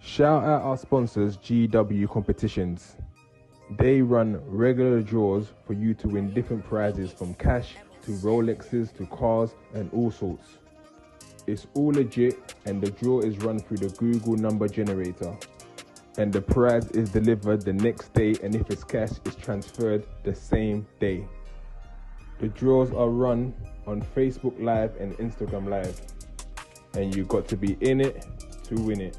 Shout out our sponsors, GW Competitions. They run regular draws for you to win different prizes from cash to Rolexes to cars and all sorts. It's all legit and the draw is run through the Google number generator. And the prize is delivered the next day, and if it's cash, it's transferred the same day. The draws are run on Facebook Live and Instagram Live. And you got to be in it to win it.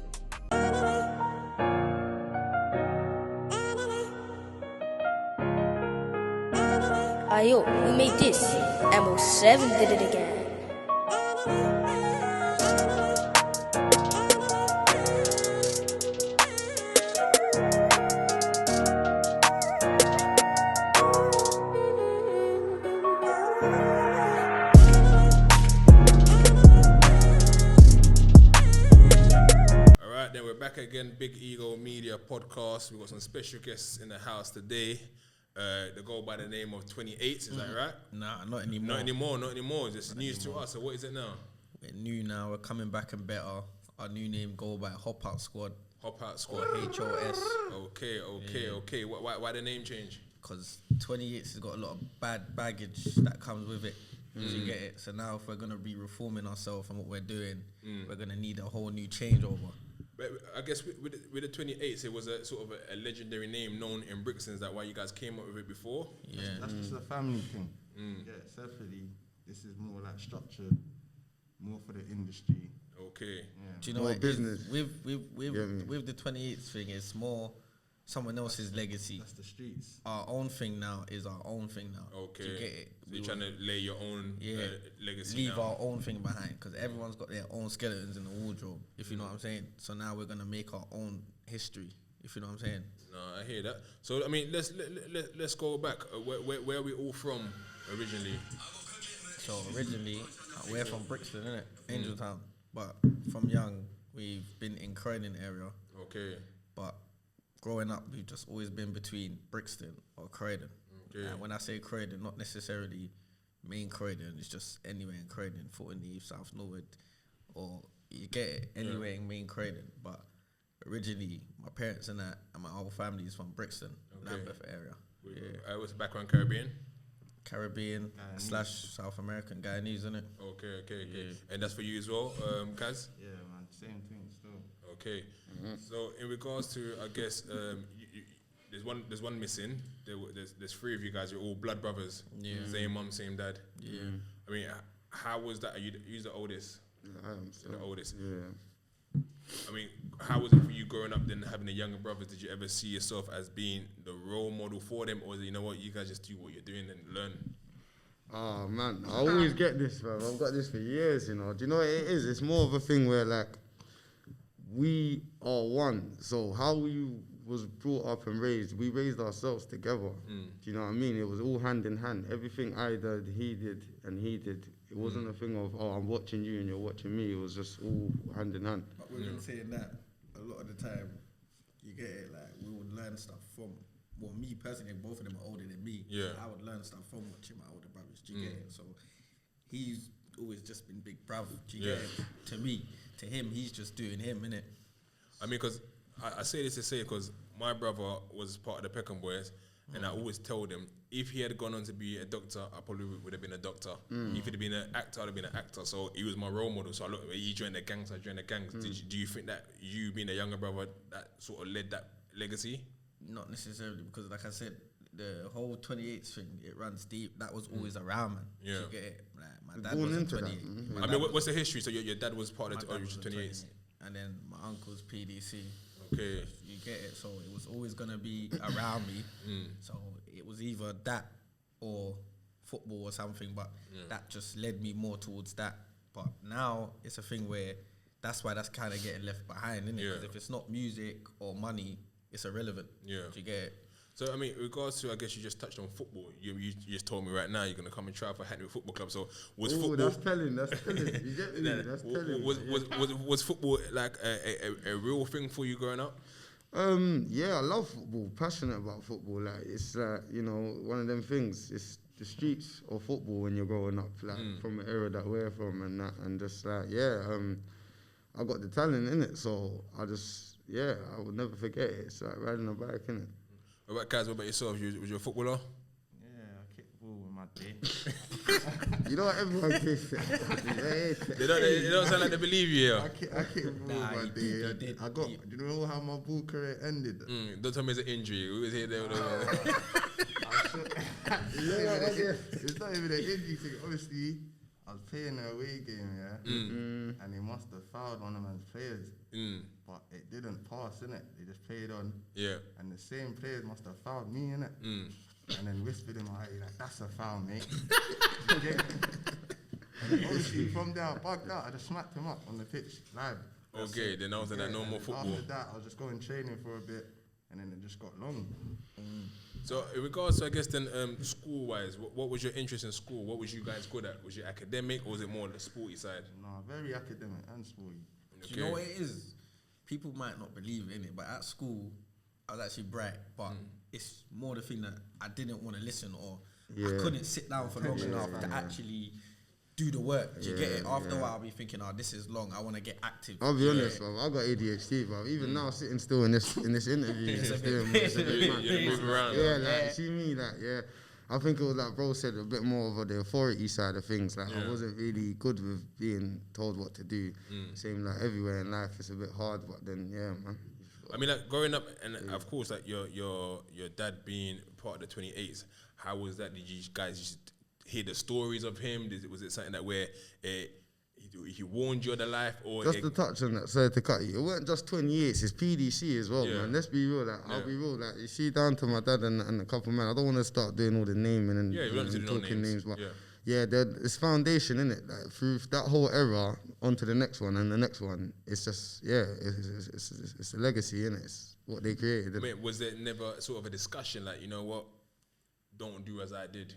Ayo, who made this? Ammo 7 did it again. Alright, then we're back again, Big Ego Media Podcast. We've got some special guests in the house today. They go by the name of 28, is that right? Nah, not anymore. Not anymore. Just news to us. So what is it now? We're new now. We're coming back and better. Our new name go by Hop Out Squad. Hop Out Squad. HOS. Okay. Why the name change? Because 28 has got a lot of bad baggage that comes with it. You get it? So now if we're going to be reforming ourselves and what we're doing, we're going to need a whole new changeover. But I guess with the 28s, it was a sort of a legendary name known in Brixton. Is that why you guys came up with it before? Yeah. That's just a family thing. Yeah, separately, this is more like structured, more for the industry. Okay. Yeah. Do you know more what business? With the 28th thing, it's more someone else's legacy. That's the streets. Our own thing now is our own thing now. Okay. Do you get it? So you're trying to lay your own legacy leave now. our own thing behind, because everyone's got their own skeletons in the wardrobe, if you know what I'm saying. So now we're going to make our own history, if you know what I'm saying. No, I hear that. So I mean, let's go back. Where are we all from originally? So originally, we're from Brixton, innit? Angeltown. But from young, we've been in Croydon area. Okay. But growing up, we've just always been between Brixton or Croydon. Okay. And when I say Croydon, not necessarily main Croydon, it's just anywhere in Croydon, Fulton Eve, South Norwood, or you get it, anywhere in main Croydon. But originally, my parents and my whole family is from Brixton, Lambeth area. What's the background? Caribbean / South American, Guyanese, isn't it? Okay. Yeah. And that's for you as well, Kaz? Yeah, man, same thing still. Okay. So in regards to, I guess, there's one missing. There's three of you guys. You're all blood brothers. Yeah. Same mum, same dad. Yeah. I mean, how was that? You're the oldest. Yeah, I am still. The oldest. Yeah. I mean, how was it for you growing up then having a younger brother? Did you ever see yourself as being the role model for them, or you know what, you guys just do what you're doing and learn? Oh man, I always get this, man. I've got this for years, you know. Do you know what it is? It's more of a thing where like we are one. So how we was brought up and raised, we raised ourselves together. Do you know what I mean? It was all hand in hand. Everything I did, he did, and he did. It wasn't a thing of, oh, I'm watching you and you're watching me. It was just all hand in hand. But we've been saying that a lot of the time. You get it, like we would learn stuff from. Well, me personally, both of them are older than me. Yeah. So I would learn stuff from watching my older brothers. Do you get it? So he's always just been big brother. Do you get it? To me, to him, he's just doing him, innit? I mean, because I say this to say because my brother was part of the Peckham Boys, and I always told him if he had gone on to be a doctor, I probably would have been a doctor. If he'd have been an actor, I'd have been an actor. So he was my role model. So I look, he joined the gangs, I joined the gangs. Do you think that you being a younger brother that sort of led that legacy? Not necessarily, because like I said, the whole 28th thing, it runs deep. That was always around, man. Yeah. You get it? Like, my dad Born was into 28. that. I mean, what's the history? So your dad was part of the My dad was a 28s. 28, and then my uncle's PDC. Okay. You get it? So it was always going to be around me. So it was either that or football or something, but that just led me more towards that. But now it's a thing where that's why that's kind of getting left behind, isn't it? Because if it's not music or money, it's irrelevant. Yeah. Do you get it? So, I mean, in regards to, I guess you just touched on football. You just told me right now you're going to come and try for Hackney Football Club. So, was football... that's telling. You get me? That's telling. Was football like a real thing for you growing up? Yeah, I love football. Passionate about football. Like, it's like, you know, one of them things. It's the streets or football when you're growing up, like from the era that we're from and that. And just like, I got the talent in it, so I would never forget it. It's like riding a bike, innit? What about Kaz? What about yourself? Was you a footballer? Yeah, I kicked ball in my day. You know what everyone says? They don't sound like they believe you. Yeah. I kicked ball Nah, my he day. did, he did. Do you know how my ball career ended? Don't tell me it's an injury. We was here there. It's not even an injury thing. Obviously, I was playing an away game, and they must have fouled one of man's players. But it didn't pass, innit? They just played on. Yeah. And the same players must have fouled me, innit? And then whispered in my ear, like, that's a foul, mate. You get it? And then obviously, from there, I bugged out. I just smacked him up on the pitch, live. Okay, then after that, no more football. After that, I was just going training for a bit, and then it just got long. So in regards to, I guess then, school-wise, what was your interest in school? What was you guys good at? Was it academic or was it more the sporty side? Nah, very academic and sporty. Do you know what it is? People might not believe in it, but at school, I was actually bright, but it's more the thing that I didn't want to listen or I couldn't sit down for long enough to actually do the work. Do you get it? After a while, I'll be thinking, this is long. I want to get active. I'll be honest, bro. I got ADHD, bro. Even now, sitting still in this interview, it's a bit Move around. like see me, I think it was like bro said, a bit more of the authority side of things. Like I wasn't really good with being told what to do. Same like everywhere in life, it's a bit hard, but then man. I mean, like growing up, and of course, like your dad being part of the 28s. How was that? Did you guys just hear the stories of him? Was it something that where he warned you of the life, or just to touch on that? Sorry to cut you. It weren't just 28s. It's PDC as well, man. Let's be real. I'll be real. Like you see, down to my dad and a couple men. I don't want to start doing all the naming and talking names, but it's foundation, innit? Like through that whole era onto the next one and the next one. It's just it's a legacy, innit? It's what they created. I mean, was there never sort of a discussion like, you know what, don't do as I did?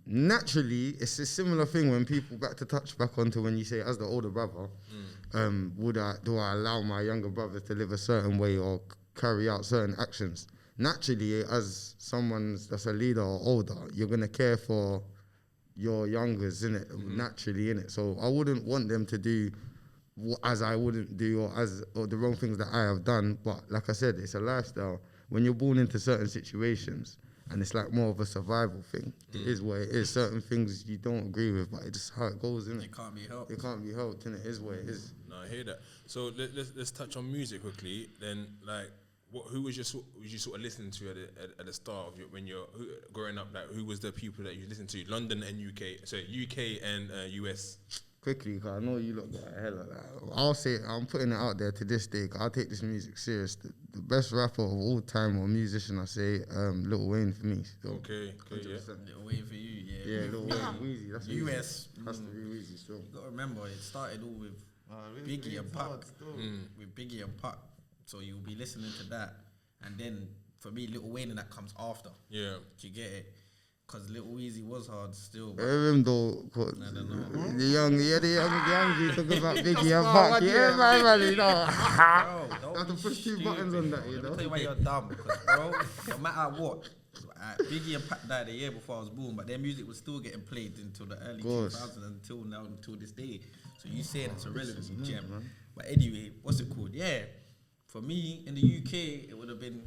Naturally, it's a similar thing when people touch back onto when you say as the older brother, do I allow my younger brothers to live a certain way or carry out certain actions? Naturally, as someone that's a leader or older, you're gonna care for your youngers, innit? Naturally, innit? So I wouldn't want them to do as I wouldn't do or the wrong things that I have done. But like I said, it's a lifestyle. When you're born into certain situations, and it's like more of a survival thing. It is what it is. Certain things you don't agree with, but it's just how it goes, isn't it? It can't be helped. It can't be helped, and it is what it is. No, I hear that. So let's touch on music quickly. Then, like, who was you sort of listening to at the start of when you're growing up? Like, who was the people that you listened to? London and UK. So UK and US. Quickly, because I know you look got a hell of that. I'll say it, I'm putting it out there to this day, because I take this music serious. The best rapper of all time or musician, I say, Lil Wayne for me. So Okay, yeah. Little Wayne for you, Yeah, Lil Wayne, Weezy. That's US. Has to be Weezy still. You gotta remember, it started all with Biggie and Pac. With Biggie and Pac. So you'll be listening to that. And then, for me, Lil Wayne and that comes after. Yeah. Do you get it? Because Lil Weezy was hard still. Even though, I don't know. the young talk about Biggie and Pac. Yeah, man, you know. Bro, You have to push two buttons on that, you know. Let me tell you why you're dumb. Because, bro, no matter what, Biggie and Pac died a year before I was born, but their music was still getting played until the early 2000s, until now, until this day. So you saying it's a relevant gem. Man. But anyway, what's it called? Yeah, for me, in the UK, it would have been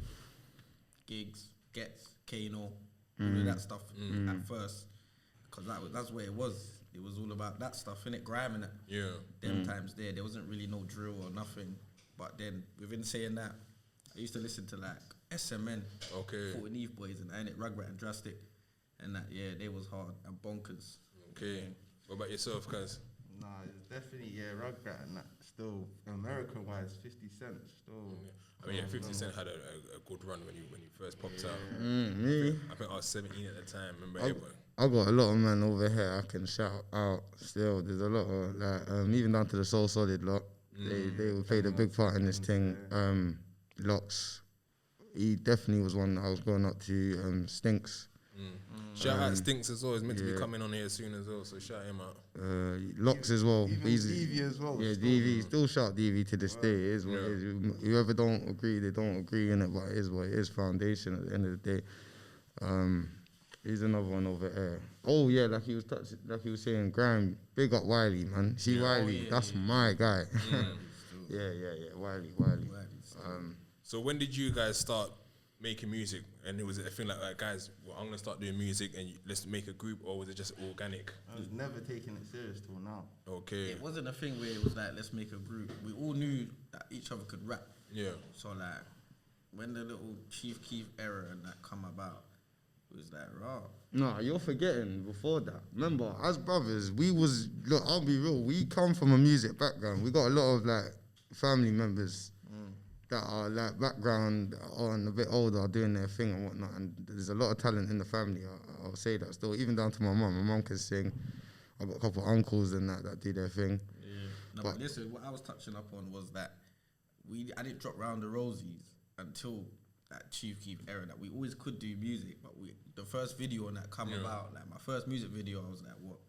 Gigs, Gets, Kano, all of that stuff at first, because that's where it was. It was all about that stuff, innit? Grime and that. Yeah. Them times there wasn't really no drill or nothing. But then, within saying that, I used to listen to like SMN, 14 Eve Boys, and it Rugrat and Drastic, and that. Yeah, they was hard and bonkers. Okay. What about yourself, cuz? Nah, it's definitely Rugrat and that. Still, American wise, 50 Cent still. I mean, 50 Cent had a good run when you first popped out. Me? I think I was 17 at the time. Remember? I got a lot of men over here I can shout out still. There's a lot of, like, even down to the Soul Solid lot. They played a big part in this thing. Locks, he definitely was one that I was going up to. Stinks. Shout out Stinks as well. He's meant to be coming on here soon as well, so shout him out. Locks as well. He's DV as well. Yeah, DV. Still shout DV to this day. It is what it is. Whoever don't agree, they don't agree in it, but it is what it is. Foundation at the end of the day. Here's another one over there. Oh yeah, like he was saying, Graham, big up Wiley, man. See Wiley, that's my guy. yeah, Wiley. So when did you guys start making music? And it was a thing like, guys, well, I'm gonna start doing music and let's make a group, or was it just organic? I was never taking it serious till now. Okay. It wasn't a thing where it was like, let's make a group. We all knew that each other could rap. Yeah. So like, when the little Chief Keef era and that come about, it was like, raw. No, you're forgetting before that. Remember, as brothers, look, I'll be real, we come from a music background. We got a lot of like family members that are like background on a bit older, doing their thing and whatnot. And there's a lot of talent in the family. I'll say that still, even down to my mum. My mum can sing. I've got a couple of uncles and that do their thing. Yeah. No, but listen, what I was touching up on was that I didn't drop Round the Rosies until that Chief Keef era. That we always could do music, but the first video on that come about, like my first music video, I was like, what,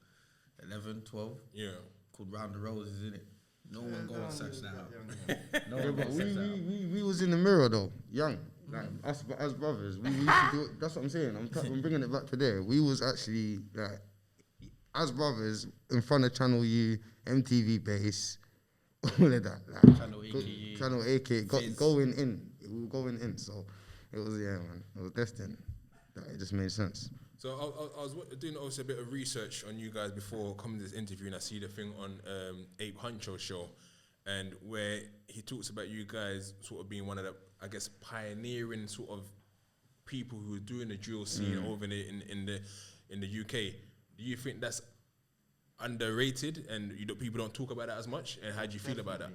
11, 12? Yeah. Called Round the Roses, isn't it? No one go and search that out. No Yeah, one but go search that out. we was in the mirror though, young. Like us as brothers, we used to do it. That's what I'm saying. I'm bringing it back to there. We was actually like, as brothers, in front of Channel U, MTV Base, all of that. Like, Channel AK, going in. We were going in. So it was, man. It was destined. It just made sense. So I was doing also a bit of research on you guys before coming to this interview, and I see the thing on Ape Huncho show, and where he talks about you guys sort of being one of the, I guess, pioneering sort of people who are doing the drill scene over in the UK. Do you think that's underrated, and people don't talk about that as much? And how do you feel about that?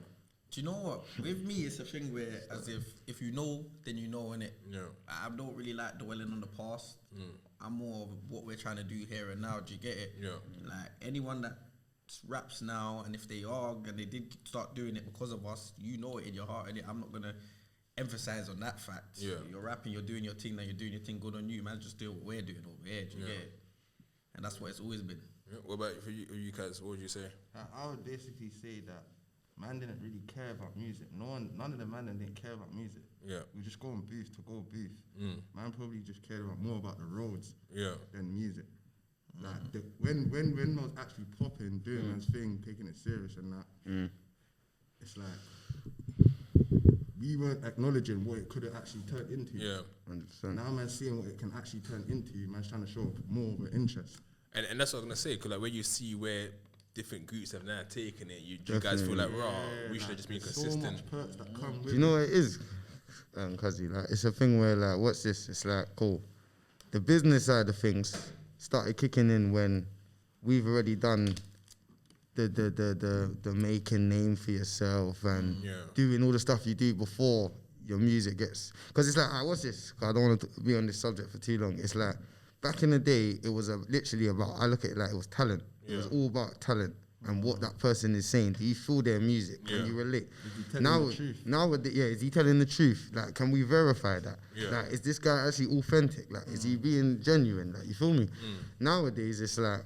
Do you know what? With me, it's a thing where, as if you know, then you know, innit? Yeah. I don't really like dwelling on the past. I'm more of what we're trying to do here and now. Do you get it? Yeah. Like, anyone that raps now, and if they are, and they did start doing it because of us, you know it in your heart, and I'm not going to emphasize on that fact. Yeah. You're rapping, you're doing your thing, now you're doing your thing, good on you, man. Just do what we're doing over here. Do you get it? And that's what it's always been. Yeah. What about for you guys? What would you say? I would basically say that man didn't really care about music. None of the man didn't care about music. Yeah. We just go on booth to go booth. Man probably just cared more about the roads than music. Like when I was actually popping, doing man's thing, taking it serious and that, it's like we weren't acknowledging what it could have actually turned into. Yeah. 100%. Now man's seeing what it can actually turn into. Man's trying to show more of an interest. And that's what I'm gonna say, because like when you see where different groups have now taken it, you guys feel like, raw, we should have just been consistent. So much perks that come with Do you know what it is, Kazi? Like, it's a thing where, like, what's this? It's like, cool. The business side of things started kicking in when we've already done the making name for yourself and doing all the stuff you do before your music gets. Because it's like, what's this? 'Cause I don't want to be on this subject for too long. It's like, back in the day, it was literally about, I look at it like it was talent. It was all about talent and what that person is saying. Do you feel their music? Can you relate? Is he telling the truth? Is he telling the truth? Like, can we verify that? Yeah. Like, is this guy actually authentic? Like, is he being genuine? Like, you feel me? Nowadays, it's like,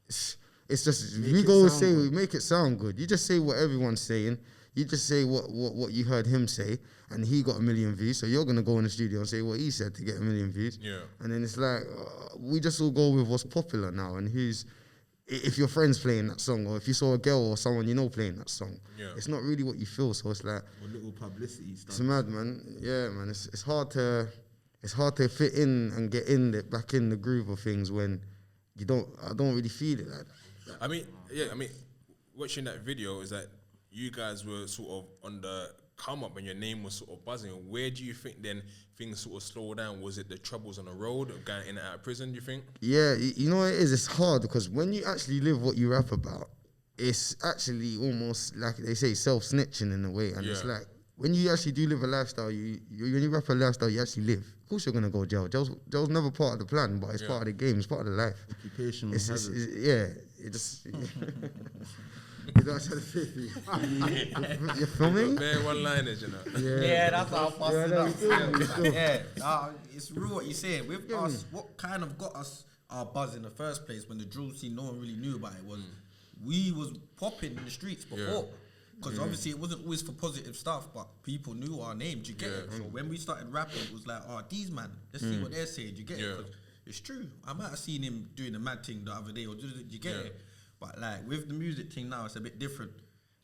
it's just, we go and say, we make it sound good. You just say what everyone's saying. You just say what you heard him say, and he got 1 million views, so you're going to go in the studio and say what he said to get 1 million views. Yeah. And then it's like, we just all go with what's popular now, and if your friend's playing that song, or if you saw a girl or someone you know playing that song, it's not really what you feel, so it's like... Or little publicity stuff. It's mad, man. Yeah, man, it's hard to fit in and get back in the groove of things when I don't really feel it like that. I mean, watching that video is that you guys were sort of on the come up and your name was sort of buzzing. Where do you think then things sort of slowed down? Was it the troubles on the road of going in and out of prison, do you think? Yeah, you know what it is? It's hard because when you actually live what you rap about, it's actually almost like they say self-snitching in a way. And it's like, when you actually do live a lifestyle, when you rap a lifestyle, you actually live. Of course you're going to go jail. Jail's never part of the plan, but it's part of the game. It's part of the life. Occupational hazard. It just... You know what I'm trying to say to you? You feel me? Bare one-liners, you know. Yeah, that's how fast it up. It's real what you're saying. With us, what kind of got us our buzz in the first place when the drill scene, no one really knew about it, was we was popping in the streets before. Because obviously it wasn't always for positive stuff, but people knew our name. Do you get it? So when we started rapping, it was like, these man, let's see what they're saying. Do you get it? 'Cause It's true. I might have seen him doing a mad thing the other day, or you get it? But like with the music thing now, it's a bit different.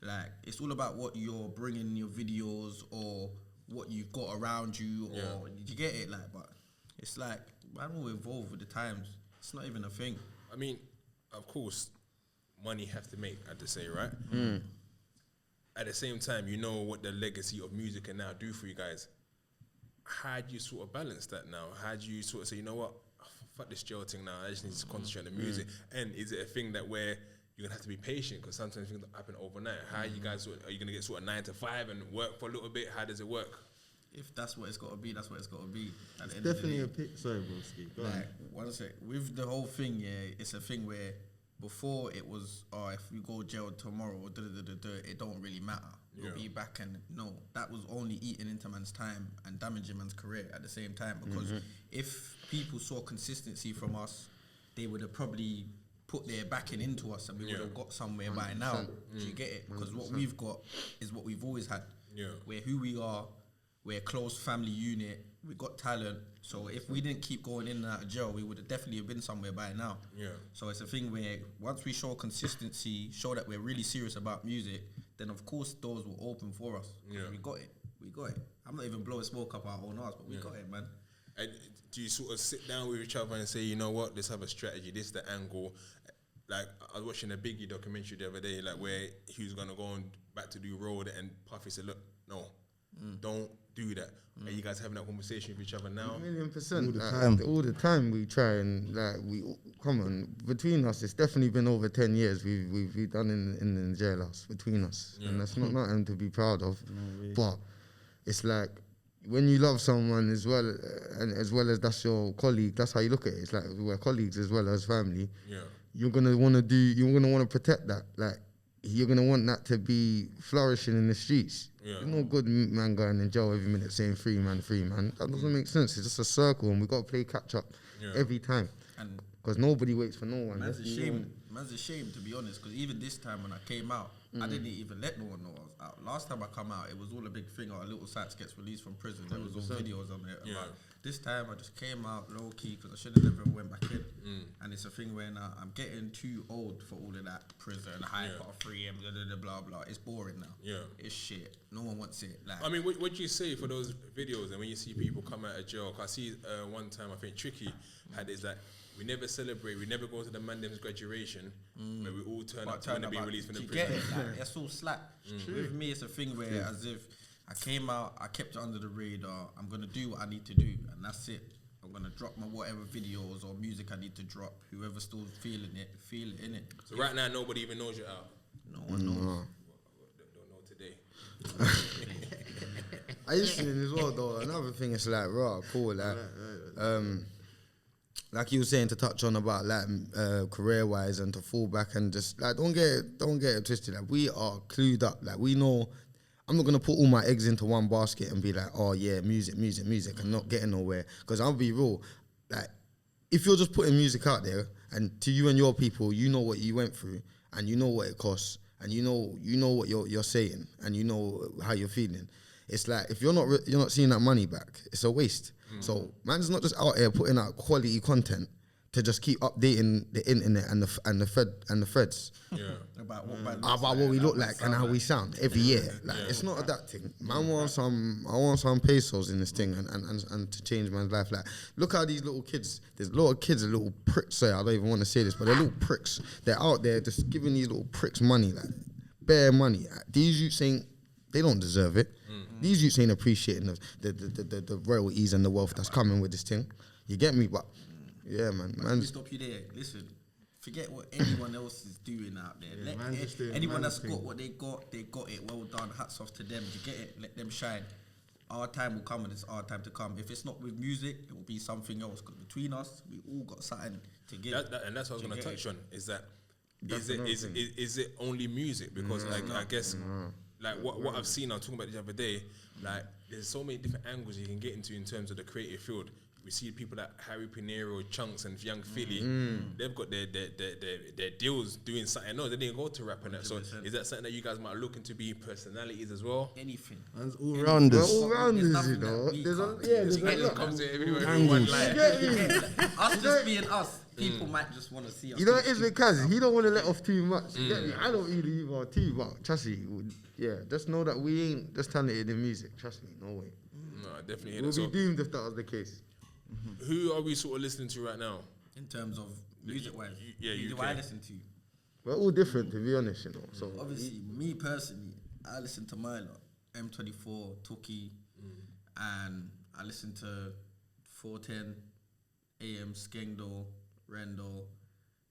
Like it's all about what you're bringing in your videos or what you've got around you, or you get it? Like, but it's like I don't evolve with the times. It's not even a thing. I mean, of course, money have to make, I have to say, right? At the same time, you know what the legacy of music can now do for you guys. How do you sort of balance that now? How do you sort of say, you know what, fuck this jail thing now, I just need to concentrate on the music? And is it a thing that where you're going to have to be patient because sometimes things don't happen overnight? How you guys, are you going to get sort of 9 to 5 and work for a little bit? How does it work? If that's what it's got to be, that's what it's got to be. At the end Definitely a of the day. sorry, broski. Go on. Like, one sec. With the whole thing, it's a thing where before it was, if we go jail tomorrow, it don't really matter. You'll be back, and no, that was only eating into man's time and damaging man's career at the same time. Because if people saw consistency from us, they would have probably put their backing into us, and we would have got somewhere by now. Do you get it? Because what we've got is what we've always had. We're who we are. We're a close family unit. We got talent. So if we didn't keep going in and out of jail, we would have definitely been somewhere by now. So it's a thing where once we show consistency, show that we're really serious about music, then of course doors will open for us. We got it. We got it. I'm not even blowing smoke up our own arse, but we got it, man. And do you sort of sit down with each other and say, you know what, let's have a strategy, this is the angle? Like, I was watching a Biggie documentary the other day, like where he was going to go on back to do Road, and Puffy said, look, no, don't do that. Are you guys having that conversation with each other now? 1,000,000%. All the time we try and come on. Between us, it's definitely been over 10 years we've done in the jailhouse between us, and that's not nothing to be proud of. But it's like when you love someone as well, and as well as that's your colleague, that's how you look at it. It's like we're colleagues as well as family. You're gonna want to protect that. Like you're gonna want that to be flourishing in the streets. There's no good man going in jail every minute saying free man. That doesn't make sense. It's just a circle, and we got to play catch up every time. Because nobody waits for no one. Man's a shame, to be honest, because even this time when I came out, I didn't even let no one know I was out. Last time I come out, it was all a big thing. Lil Sykes gets released from prison. There was all videos on it. This time I just came out low key because I should have never went back in. And it's a thing where now I'm getting too old for all of that prison, hype, 3M, blah, blah. It's boring now. It's shit. No one wants it. Like, I mean, what do you say for those videos and when you see people come out of jail? Cause I see one time, I think Tricky had is that we never celebrate, we never go to the Mandem's graduation, where we all turn up to when they be released from the prison. Get it? Like, it's all slack. With me, it's a thing where as if I came out, I kept it under the radar. I'm gonna do what I need to do, and that's it. I'm gonna drop my whatever videos or music I need to drop. Whoever's still feeling it, feel it in it. So right now, nobody even knows you're out. No one knows. Don't know today. I used to as well though. Another thing is like cool, like you were saying, to touch on about like career wise and to fall back and just like don't get it twisted. Like we are clued up. Like we know. I'm not gonna put all my eggs into one basket and be like, oh yeah, music, and not getting nowhere. Because I'll be real, like if you're just putting music out there and to you and your people, you know what you went through and you know what it costs and you know what you're saying and you know how you're feeling. It's like if you're not seeing that money back, it's a waste. So man's not just out here putting out quality content to just keep updating the internet and the threads About what we look like and how we sound every year. Like it's not that thing. Man wants I want some pesos in this thing and to change man's life. Like look how these little kids. There's a lot of kids, are little pricks. Sorry, I don't even want to say this, but they're little pricks. They're out there just giving these little pricks money, like bare money. These youths saying they don't deserve it. These youths ain't appreciating the royalties and the wealth that's coming with this thing. You get me? But yeah, man. Let me stop you there. Listen, forget what anyone else is doing out there. Anyone that's got what they got it. Well done. Hats off to them. You get it? Let them shine. Our time will come and it's our time to come. If it's not with music, it will be something else. Because between us, we all got something to give. And that's what I was going to touch on. Is that is it only music? Because I guess like what I've seen, I was talking about the other day, like there's so many different angles you can get into in terms of the creative field. we see people like Harry Pinero, Chunks, and Young Philly. They've got their deals doing something. No, they didn't go to rap and that. So is that something that you guys might look into be personalities as well? Anything. Man's all rounders. All rounders, There's you know. nothing that There's a we there's It a just lot. comes in everywhere in Angles. one You line. get me? Us just being us, people might just want to see us. You know, do it is stupid because stuff. he don't want to let off too much. You get me? I don't really either too, but trust me, yeah, just know that we ain't just talented in music. Trust me, no way. No, I definitely hear We'll that. be So doomed if that was the case. who are we sort of listening to right now? In terms of music-wise, yeah, who do UK. I listen to? We're all different, to be honest, you know. So Obviously, me personally, I listen to my lot, M24, Tookie, and I listen to 410, AM, Skengdo, Rendo,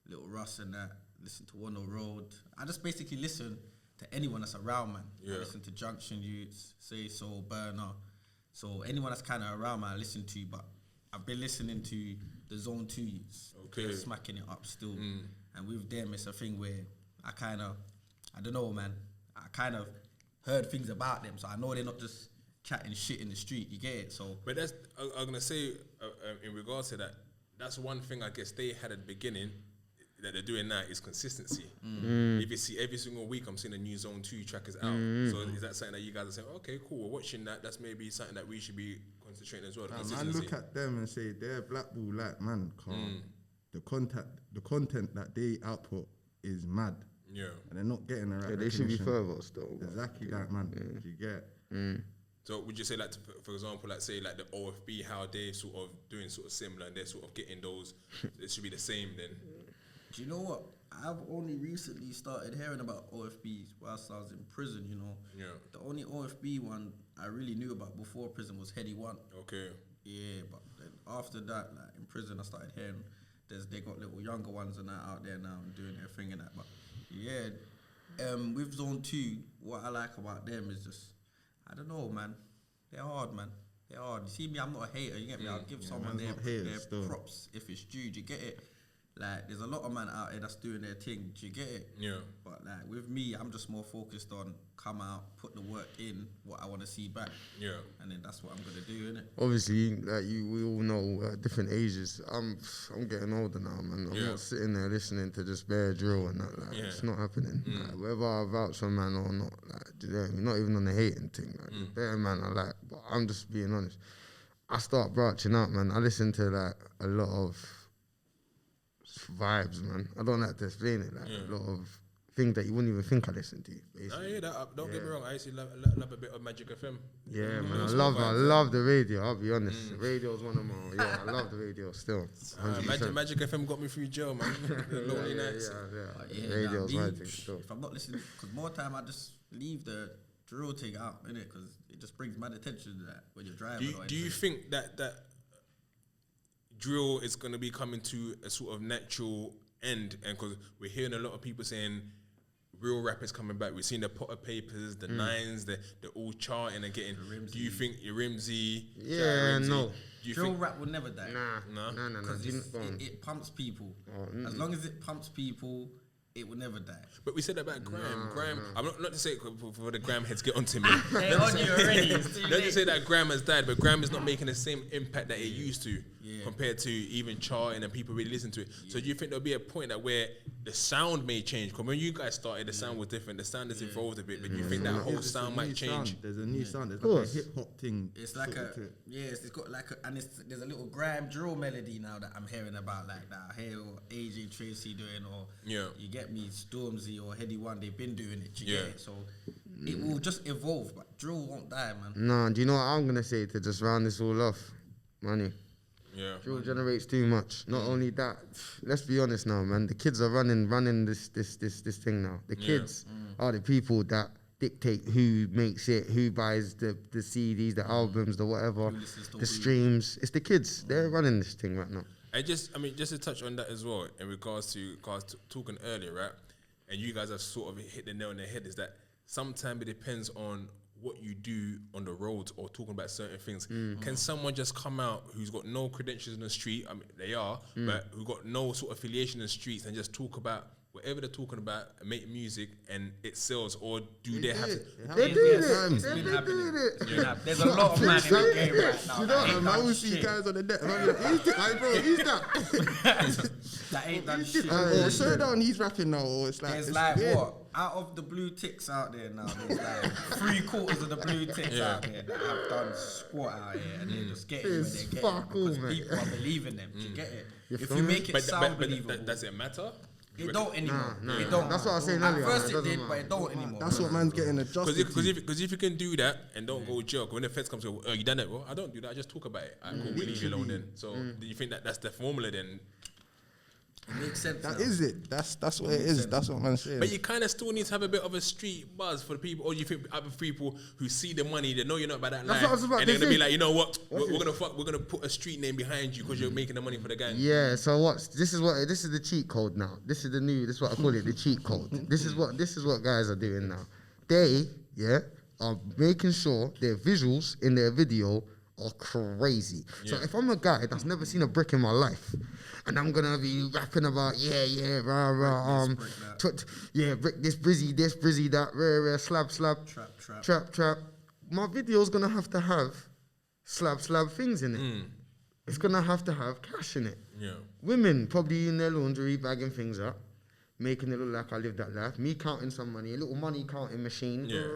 Little Russ and that. Listen to One Road. I just basically listen to anyone that's around, man. Yeah. I listen to Junction Youths, Say So, Burner. So anyone that's kind of around, man, I listen to. But I've been listening to the Zone 2 Youths. Okay. They're smacking it up still. And with them, it's a thing where I don't know, man. I kind of heard things about them. So I know they're not just chatting shit in the street. You get it? So But that's I'm gonna say in regards to that. That's one thing I guess they had at the beginning that they're doing now is consistency. If you see every single week, I'm seeing a new Zone 2 track is out. So is that something that you guys are saying? Okay, cool. We're watching that. That's maybe something that we should be concentrating as well. The I consistency. look at them and say they're blackball like man. The content that they output is mad, Yeah. and they're not getting the right. yeah, they should be recognition. further still. but- Exactly that, man. You get. So would you say like, for example, like say like the OFB, how they're sort of doing sort of similar and they're sort of getting those, it should be the same then. do you know what? I've only recently started hearing about OFBs whilst I was in prison, you know. Yeah. The only OFB one I really knew about before prison was Heady One. Okay. Yeah, but then after that, like in prison, I started hearing they got little younger ones and that out there now and doing their thing and that. But yeah, with Zone 2, what I like about them is just, I don't know, man. They're hard, man. They're hard. You see me, I'm not a hater, you get me? I'll give someone man's their not haters still. props if it's due, do you get it? Like, there's a lot of man out there that's doing their thing, do you get it? Yeah. But like, with me, I'm just more focused on come out, put the work in, what I want to see back. Yeah. And then that's what I'm going to do, innit? Obviously, like we all know different ages. I'm getting older now, man. I'm not sitting there listening to just bare drill and that. Like, it's not happening. Like, whether I vouch for man or not, like, do you know what I mean? Not even on the hating thing. Like, bare man I like, but I'm just being honest. I start branching out, man. I listen to like a lot of vibes, man. I don't like to explain it. Like a lot of things that you wouldn't even think I listen to. Basically. I hear that. Don't get me wrong. I actually love a bit of Magic FM. Yeah, man, I love the radio. I'll be honest, the radio is one of my. Yeah, I love the radio still. 100%. Magic FM got me through jail, man. The lonely nights. Yeah, Radio's nah, my me, thing still. if I'm not listening, because more time I just leave the drill thing out, innit? Because it just brings mad attention to that when you're driving. Do you think that drill is going to be coming to a sort of natural end? And because we're hearing a lot of people saying real rappers coming back. We've seen the Potter Papers, the Nines, they're all charting and getting. Do you think your Rimsey? Yeah, no. Do you drill think rap will never die. No. Because it pumps people. As long as it pumps people, it will never die. But we said that about Graham. Graham, I'm not to say it for the Graham heads get onto me. They're on you already. It's too Not late. to say that Graham has died, but Graham is not making the same impact that it used to compared to even charting and people really listen to it. So do you think there'll be a point that where the sound may change? Because when you guys started, the sound was different. The sound has evolved a bit, but do you think that whole It's a sound new might change? sound. There's a new sound. There's Of like a course. hip hop thing. It's like sort of to it. it's got like there's a little grime drill melody now that I'm hearing about, like that I hear AJ Tracy doing, or you get me, Stormzy or Heady One, they've been doing it, you get it? So it will just evolve, but drill won't die, man. No, do you know what I'm gonna say to just round this all off? Money. Yeah. Drill generates too much. Not only that, let's be honest now, man. The kids are running this thing now. The kids are the people that dictate who makes it, who buys the CDs, the albums, the whatever, the streams. It's the kids. They're running this thing right now. Just to touch on that as well, in regards to talking earlier, right? And you guys have sort of hit the nail on the head, is that sometimes it depends on what you do on the roads or talking about certain things. Can someone just come out who's got no credentials in the street? I mean, they are, but who got no sort of affiliation in the streets and just talk about whatever they're talking about, make music and it sells, or do they have to? They do it. It's been happening. There's a lot of man in the game right now. You know, I will see guys on the net. Who's that? That ain't done shit. Or slow down, he's rapping now. Or it's like, There's it's like weird. what? Out of the blue ticks out there now, there's like 3/4 of the blue ticks out there that have done squat out here, and they're just getting where they're getting fuck all, because mate. people are believing them. Do you get it? You If feel you me? make it sound believable, does it matter? it don't anymore. Nah, It don't. that's what I was saying At earlier, first it it doesn't did, matter. but it don't anymore. That's what man's getting adjusted to. Because if you can do that and don't go joke, when the feds come to, oh, you done it? Well, I don't do that. I just talk about it. I cool, leave you alone then. So do you think that that's the formula then? It makes sense. That now. is it. That's what it is. That's what man's saying. But you kind of still need to have a bit of a street buzz for the people, or you think other people who see the money, they know you're not about that That's life, what I was about and to they're gonna be say. like, you know what, we're gonna put a street name behind you because you're making the money for the gang. Yeah, so this is the cheat code now. This is what I call it, the cheat code. This is what guys are doing now. They are making sure their visuals in their video are crazy. So if I'm a guy that's never seen a brick in my life, and I'm gonna be rapping about brick this, brizzy that, rare, slab, trap. My video's gonna have to have slab things in it. It's gonna have to have cash in it. Yeah. Women probably in their laundry bagging things up, making it look like I live that life. Me counting some money, a little money counting machine. Yeah.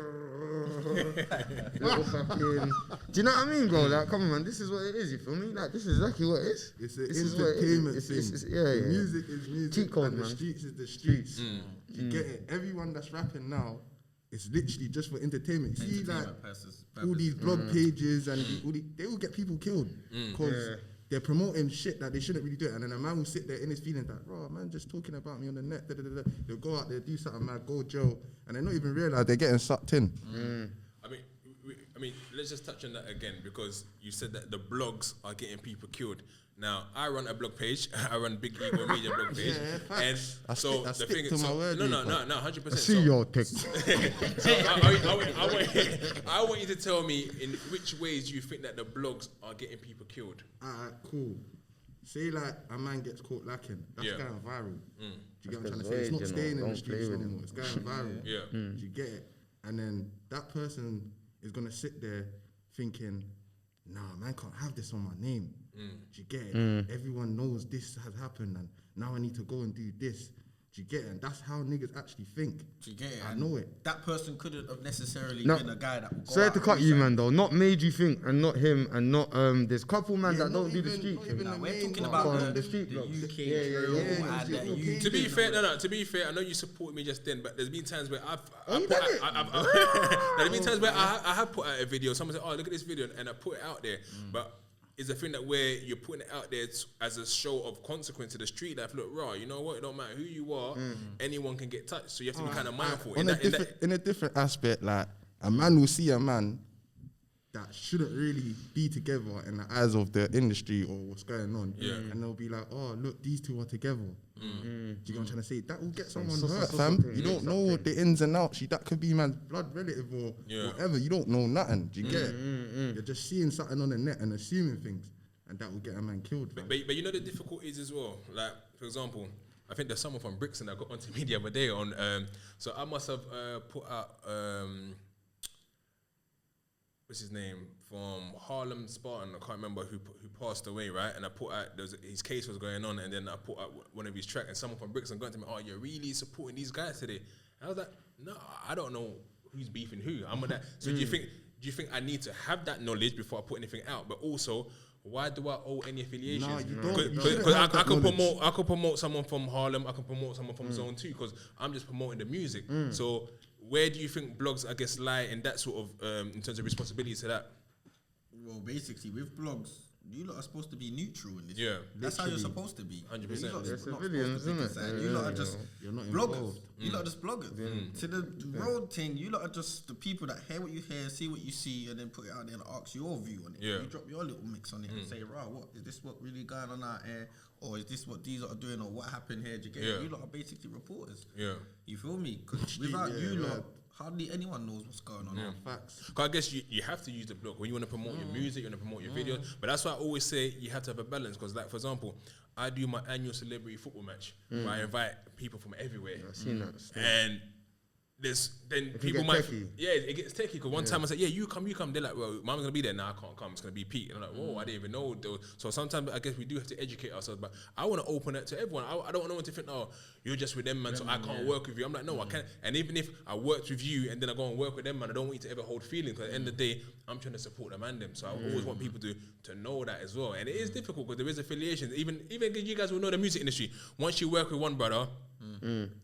Little fucking, do you know what I mean, bro? Like, come on, man, this is what it is. You feel me? Like, this is exactly what it is. It's an This is what it is. entertainment thing. Yeah. Music is music. Cheat code, and man. the streets is the streets. You get it? Everyone that's rapping now, it's literally just for entertainment. See, like, all these blog pages and they will get people killed because they're promoting shit that they shouldn't really do it. And then a man will sit there in his feelings like, bro, man, just talking about me on the net. They'll go out there, do something mad, go jail, and they not even realize they're getting sucked in. I mean, let's just touch on that again because you said that the blogs are getting people killed. Now, I run a blog page. I run Big Ego Media blog page, and I so stick the thing to is, my word, no, Nico. 100%. See your text. So I want you to tell me in which ways you think that the blogs are getting people killed. Alright, cool. Say like a man gets caught lacking, that's going viral. Do you get what I'm trying to say? It's not staying in the streets no more. It's going viral. Yeah. Do you get it? And then that person is gonna sit there thinking, nah, man can't have this on my name. Do you get it? Everyone knows this has happened, and now I need to go and do this. Do you get it? And that's how niggas actually think. Do you get it? I know it. That person couldn't have necessarily No. been a guy that would go Sorry out to and cut do you, something. man, though. Not made you think, and not him, and not there's couple man that don't do the street thing. Nah, we're talking not about the street blogs. UK Yeah, drill yeah. and the Okay. UK. To be fair, to be fair, I know you support me just then, but there's been times where there's been times where I have put out a video. Someone said, "Oh, look at this video," and I put it out there. But it's a thing that where you're putting it out there as a show of consequence to the street life. Look, raw, you know what? It don't matter who you are, anyone can get touched. So you have to be kind of mindful. In a different aspect, like a man will see a man that shouldn't really be together in the eyes of the industry or what's going on. And they'll be like, oh, look, these two are together. Do you get what I'm trying to say? That will get someone hurt, fam. You don't know the ins and outs. That could be man's blood relative or whatever. You don't know nothing. Do you get it? You're just seeing something on the net and assuming things, and that will get a man killed, fam. But you know the difficulties as well. Like, for example, I think there's someone from Brixton that got onto me the other day on. So I must have put out what's his name from Harlem Spartan. I can't remember who passed away, right? And I put out his case was going on, and then I put out one of his tracks, and someone from Brixton got to me, "Oh, you're really supporting these guys today?" And I was like, "No, I don't know who's beefing who. I'm on that." So do you think I need to have that knowledge before I put anything out? But also, why do I owe any affiliations? No, you don't. Because I could promote someone from Harlem, I can promote someone from Zone 2, because I'm just promoting the music. So where do you think blogs, I guess, lie in that sort of, in terms of responsibility to that? Well, basically, with blogs, you lot are supposed to be neutral in this. Yeah. That's how you're supposed to be. 100%. You lot They're are not civilians, supposed to pick a isn't it? side. You lot are just You're not bloggers. involved. You lot are just bloggers. To the road thing, you lot are just the people that hear what you hear, see what you see, and then put it out there and ask your view on it. Yeah. You drop your little mix on it and say, right, what is this? What really going on out here? Or is this what these lot are doing? Or what happened here? Do you get it? You lot are basically reporters. Yeah. You feel me? Because without you lot hardly anyone knows what's going on. Yeah. Facts. Cause I guess you have to use the block when you want to promote your music, you want to promote your videos. But that's why I always say you have to have a balance. Because, like, for example, I do my annual celebrity football match where I invite people from everywhere. I've seen that. And then It people get might, techie. it gets techie. Because one time I said, yeah, you come. They're like, well, Mom's gonna be there. Nah, I can't come. It's gonna be Pete. And I'm like, whoa, I didn't even know. So sometimes I guess we do have to educate ourselves. But I want to open it to everyone. I don't want no one to think, oh, you're just with them, man. So I can't work with you. I'm like, no, I can't. And even if I worked with you and then I go and work with them, man, I don't want you to ever hold feelings. Because at the end of the day, I'm trying to support them and them. So I always want people to know that as well. And it is difficult because there is affiliations. Even you guys will know the music industry. Once you work with one brother,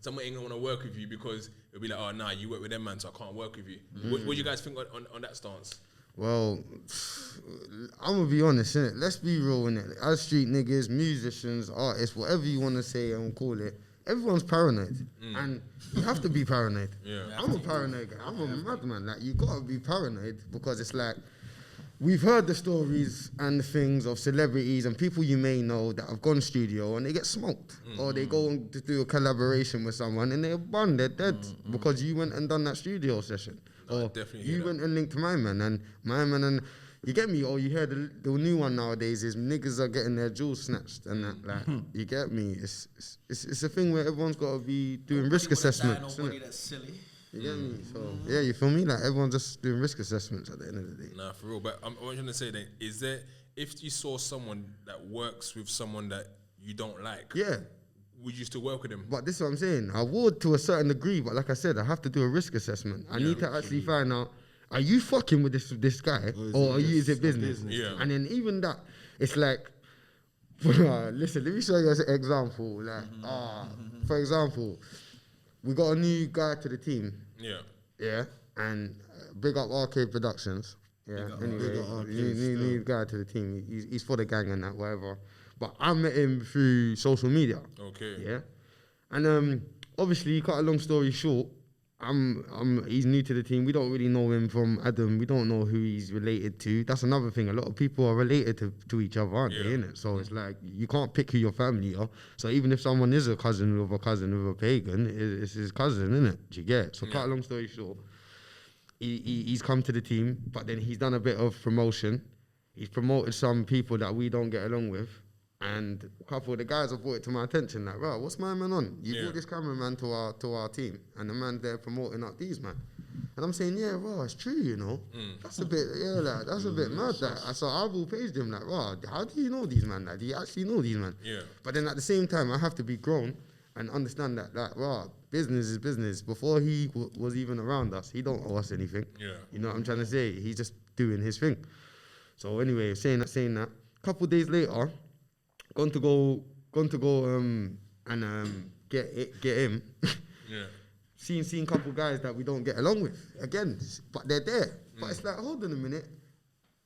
someone ain't gonna want to work with you because it'll be like, oh, nah, you work with them, man, so I can't work with you. What do you guys think on that stance? Well, I'm gonna be honest, innit? Let's be real, innit? As street niggas, musicians, artists, whatever you wanna say and call it, everyone's paranoid, and you have to be paranoid. Yeah. I'm a paranoid guy. I'm a madman. Like, you gotta be paranoid because it's like, we've heard the stories and the things of celebrities and people you may know that have gone studio and they get smoked, or they go on to do a collaboration with someone and they're banned, they're dead because you went and done that studio session, or you went and linked my man and you get me, or you hear the new one nowadays is niggas are getting their jewels snatched and that, like, you get me. It's a thing where everyone's got to be doing risk assessments. Nobody that's silly. You get me? So yeah, you feel me? Like, everyone's just doing risk assessments at the end of the day. Nah, for real. But I'm trying to say then, is there, if you saw someone that works with someone that you don't like, Yeah. would you still work with him? But this is what I'm saying. I would to a certain degree, but like I said, I have to do a risk assessment. I need to actually find out, are you fucking with this guy, or is it business? Yeah. And then even that, it's like, listen, let me show you as an example. Like, for example, we got a new guy to the team. Yeah. Yeah, and big up RK Productions. Yeah, anyway, new guy to the team. He's for the gang and that, whatever. But I met him through social media. Okay. Yeah, and obviously, cut a long story short, he's new to the team. We don't really know him from Adam. We don't know who he's related to. That's another thing. A lot of people are related to each other, aren't they? Innit? So it's like, you can't pick who your family are. So even if someone is a cousin of a pagan, it's his cousin, innit? Do you get it? So cut a long story short, he's come to the team, but then he's done a bit of promotion. He's promoted some people that we don't get along with. And a couple of the guys have brought it to my attention, like, bro, what's my man on? You brought this cameraman to our team, and the man there promoting up these man. And I'm saying, yeah, bro, it's true, you know. That's a bit, that's a bit mad. That. So I will page them, like, bro, how do you know these man? Like, do you actually know these man? Yeah. But then at the same time, I have to be grown and understand that, like, bro, business is business. Before he was even around us, he don't owe us anything. Yeah. You know what I'm trying to say? He's just doing his thing. So anyway, saying that. Couple of days later, gone to go get him. Yeah. Seen a couple guys that we don't get along with again, but they're there. But it's like, hold on a minute.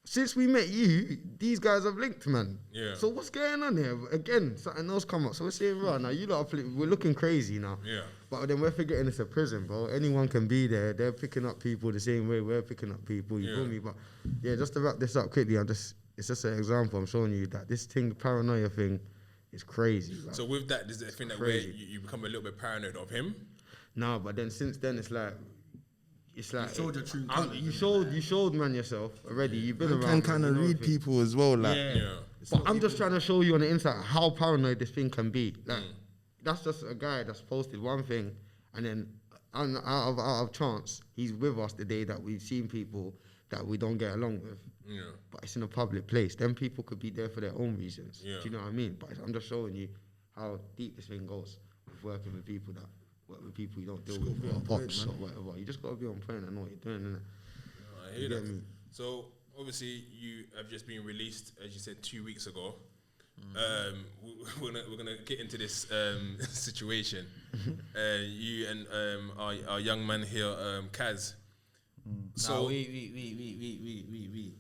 Since we met you, these guys have linked, man. Yeah. So what's going on here? Again, something else come up. So we're saying, right, now you lot we're looking crazy now. Yeah. But then we're forgetting it's a prison, bro. Anyone can be there. They're picking up people the same way we're picking up people. You feel me? But yeah, just to wrap this up quickly, it's just an example. I'm showing you that this thing, the paranoia thing, is crazy. Like, So with that, there's a thing that where you become a little bit paranoid of him. no, but then since then it's like you showed your true you showed man yourself already. You've been Man around. can kind of you know read everything. people as well, like. Yeah. But I'm just trying to show you on the inside how paranoid this thing can be. Like, that's just a guy that's posted one thing, and then out of chance, he's with us the day that we've seen people that we don't get along with. Yeah. But it's in a public place. Then people could be there for their own reasons. Yeah. Do you know what I mean? But I'm just showing you how deep this thing goes with working with people that work with people you don't deal with, or pops or whatever. You just got to be on point and know what you're doing, innit? I hear that. So obviously you have just been released, as you said, 2 weeks ago. We're gonna get into this situation. You and our young man here, Kaz. So We.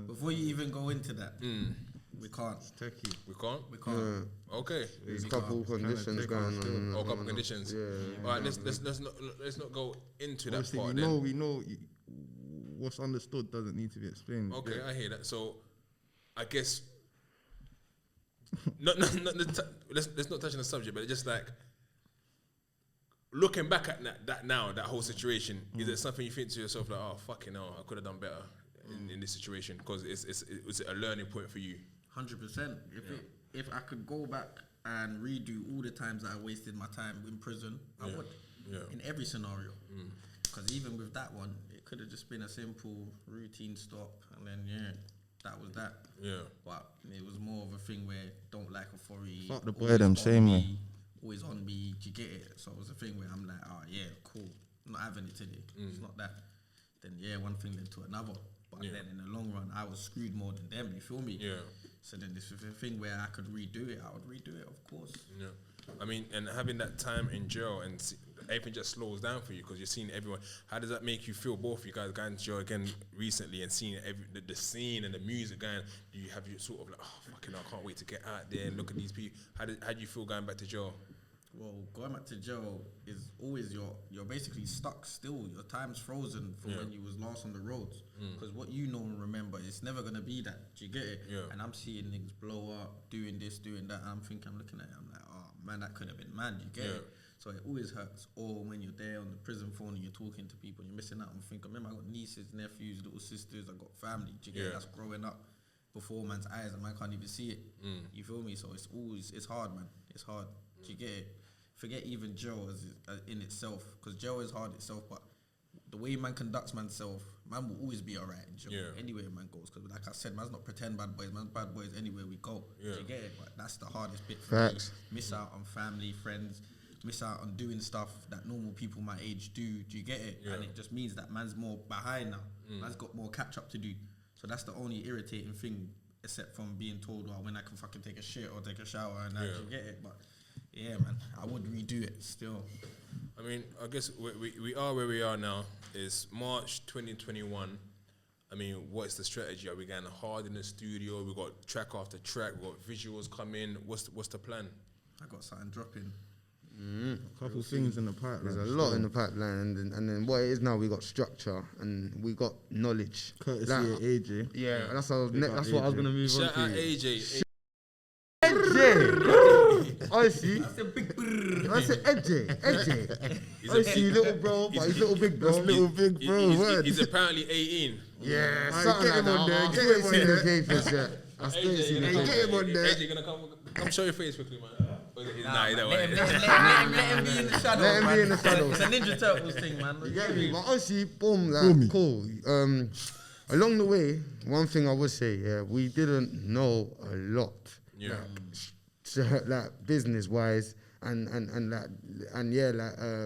Before you even go into that, we can't. Techie. we can't. We can't. Okay. There's a couple conditions going on. Or couple conditions. All right. Let's not go into that Obviously, part. we know what's understood doesn't need to be explained. Okay, I hear that. So, I guess let's not touch on the subject, but just like looking back at that now, that whole situation, is it something you think to yourself like, oh fucking hell, I could have done better in this situation, because it was a learning point for you? 100%. If I could go back and redo all the times that I wasted my time in prison, I would. In every scenario. Because even with that one, it could have just been a simple routine stop, and then that was that. Yeah. But it was more of a thing where don't like authority. Fuck the boy them same way. Always on me, do you get it? So it was a thing where I'm like, oh yeah, cool. I'm not having it today. It's not that. Then one thing led to another. But then in the long run, I was screwed more than them, you feel me? Yeah. So then this was a thing where I could redo it. I would redo it, of course. Yeah. I mean, and having that time in jail and everything just slows down for you because you're seeing everyone. How does that make you feel? Both of you guys going to jail again recently and seeing the scene and the music going. Do you have your sort of like, oh fucking, I can't wait to get out there and look at these people? How do you feel going back to jail? Well, going back to jail is always you're basically stuck still. Your time's frozen from when you was last on the roads. Because what you know and remember, it's never gonna be that. Do you get it? Yeah. And I'm seeing niggas blow up, doing this, doing that. And I'm looking at it, I'm like, oh man, that could have been man. Do you get it? So it always hurts. Or when you're there on the prison phone and you're talking to people, and you're missing out. I'm thinking, remember, I got nieces, nephews, little sisters. I got family. Do you get it? That's growing up before man's eyes, and man can't even see it. You feel me? So it's hard, man. It's hard. Do you get it? Forget even jail as in itself, because jail is hard itself, but the way man conducts manself, man will always be alright in jail, anywhere man goes, because like I said, man's not pretend bad boys, man's bad boys anywhere we go. Do you get it? But that's the hardest bit for me. Miss out on family, friends, miss out on doing stuff that normal people my age do you get it? And it just means that man's more behind now. Man's got more catch up to do. So that's the only irritating thing, except from being told, well, when I can fucking take a shit or take a shower and that, you get it? But yeah, man, I would redo it still. I mean, I guess we are where we are now. It's March 2021. I mean, what's the strategy? Are we going hard in the studio? We got track after track. We got visuals coming. What's the plan? I got something dropping. A couple of things in the pipeline. There's a lot in the pipeline, and then what it is now, we got structure and we got knowledge. Courtesy of AJ. Yeah, that's what I was gonna move on to. Shout out AJ. Honestly, I said AJ. Honestly, little bro, but he's little big bro. Little big bro. He's apparently 18. Yeah, something like that. Get him on there. I still see the get him on there. AJ, gonna come show your face quickly, man. Nah, you don't want it. Let him be in the shadows. Let him be in the shadows. It's a Ninja Turtles thing, man. You get me? But honestly, boom, like, cool. Along the way, one thing I would say, we didn't know a lot. Yeah. Like business wise and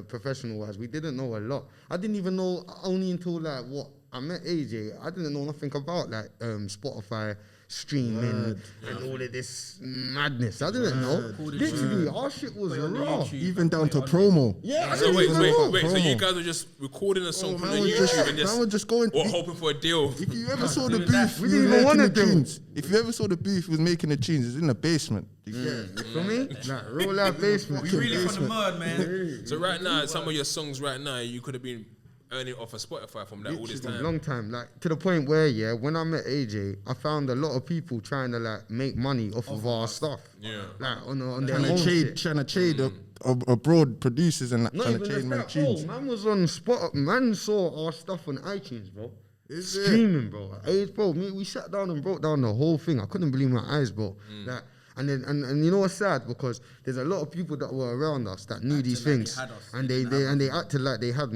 professional wise, we didn't know a lot. I didn't even know only until like what I met AJ. I didn't know nothing about like Spotify streaming and all of this madness. I didn't know. Literally, our shit was raw. Even down to promo. Yeah. So wait. So you guys were just recording a song from the YouTube and just going hoping for a deal. If you ever saw the booth, we didn't even want to do. If you ever saw the booth, was making the tunes. It's in the basement. You feel me? Like real life basement. We really from the mud, man. So right now, some of your songs right now, you could have been earning off of Spotify from that all this time. Long time, like to the point where when I met AJ, I found a lot of people trying to like make money off of our stuff. Yeah, like on their own shit. Trying to trade abroad producers and that. Trying to trade my tunes. Man was on Spotify. Man saw our stuff on iTunes, bro. Streaming, bro. Bro, we sat down and broke down the whole thing. I couldn't believe my eyes, bro. Like. And then and you know what's sad, because there's a lot of people that were around us that knew these things, and they acted like they had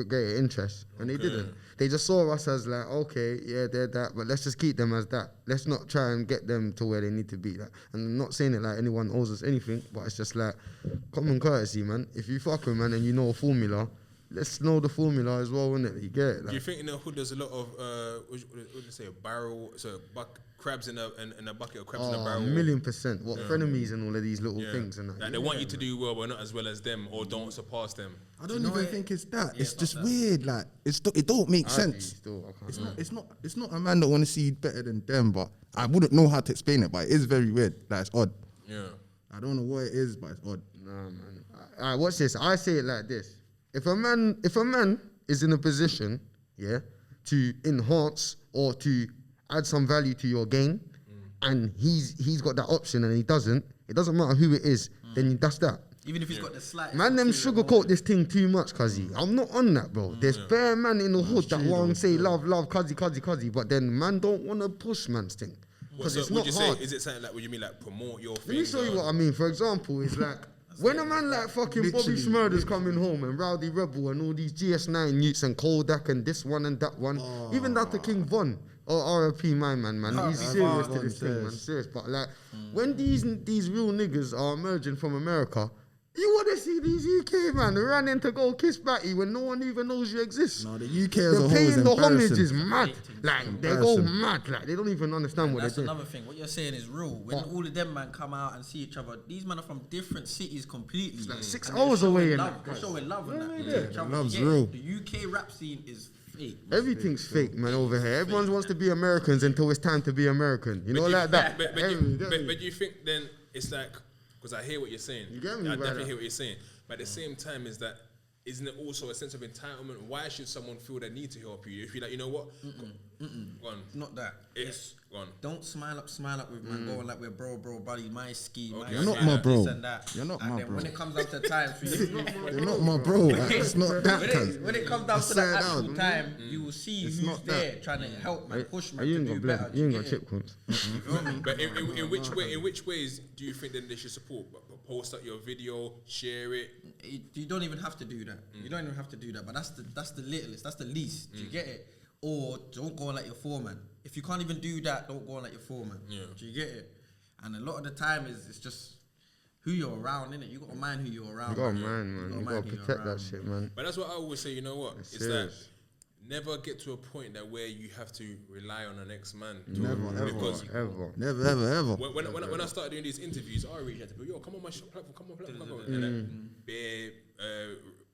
greater interest, and they didn't. They just saw us as like, okay, yeah, they're that, but let's just keep them as that. Let's not try and get them to where they need to be. Like, and I'm not saying it like anyone owes us anything, but it's just like common courtesy, man. If you fuck with man and you know a formula, let's know the formula as well, innit? You get it? Like, do you think in the hood there's a lot of what do you say, a barrel, crabs in a bucket of crabs in a barrel? 1,000,000%. What frenemies and all of these little things and that. Like they want you to do well, but not as well as them, or don't surpass them. I don't even think it's that. It's just weird. Like it don't make sense. It's not a man that want to see better than them, but I wouldn't know how to explain it. But it is very weird. Like it's odd. Yeah. I don't know what it is, but it's odd. Nah, man. Alright, watch this. I say it like this. If a man is in a position, to enhance or to add some value to your game, and he's got that option and he doesn't, it doesn't matter who it is, then that's that. Even if he's got the slight. Man, them sugarcoat this thing too much, cuzzy. I'm not on that, bro. There's bare man in the hood that want to say love, cuzzy, but then man don't want to push man's thing. Because it's not hard. Is it something like, what you mean, like promote your thing? Let me show you what I mean. For example, it's like, when a man like fucking Bobby Smurder's coming home and Rowdy Rebel and all these GS9 youths and Kodak and this one and that one, even down to King Von, or RFP my man, he's serious to this thing, man, serious. But like, when these real niggas are emerging from America, you want to see these UK man running to go kiss Batty when no one even knows you exist. No, the UK as a whole paying is the homage embarrassing. is mad. Like, they go mad. Like, they don't even understand what they're doing. That's another thing. What you're saying is real. When all of them man come out and see each other, these men are from different cities completely. It's like 6 hours away. They're showing love and that. Love's real. The UK rap scene is fake. Everything's fake, man, over here. Everyone wants to be Americans until it's time to be American. You know, like that. But do you think then it's like, because I hear what you're saying. You get me? I definitely hear what you're saying. But at the same time, isn't it also a sense of entitlement? Why should someone feel the need to help you? If you're like, you know what? Go on. It's not that. It's gone. Don't smile up with man going like we're bro, buddy, my ski, my You're not my bro. this and that. You're not and my then bro. when it comes up to time for you, You're not my bro. It's not that. when it comes down to the actual time, you will see who's not there trying to help man, push man You to ain't do got blame. better. You ain't got chip cones. But in which ways do you think that they should support? Post up your video, share it. You don't even have to do that. You don't even have to do that. But that's the littlest. That's the least. Do you get it? Or don't go on like your foreman. If you can't even do that, don't go on like your foreman. Yeah. Do you get it? And a lot of the time it's just who you're around, innit? You got to mind who you're around. You got to mind, man. You got to protect that shit, man. But that's what I always say. You know what? It's that never get to a point that where you have to rely on the next man. Never. When I started doing these interviews, I reached out to people, yo, come on my platform, come on. And then bare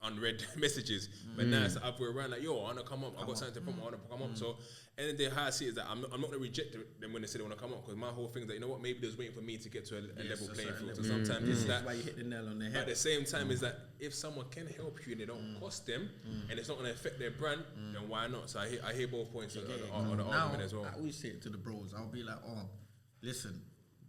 unread messages. But now it's the other way around, like, yo, I want to come up, I got something to promote, I want to come up. So, and then how I see it is that I'm not going to reject them when they say they want to come up, because my whole thing is that, you know what, maybe they're just waiting for me to get to a level playing field. So sometimes it's that. That's why you hit the nail on the head. But at the same time, is that if someone can help you and they don't cost them, and it's not going to affect their brand, then why not? So I hear both points on the argument as well. I always say it to the bros. I'll be like, listen,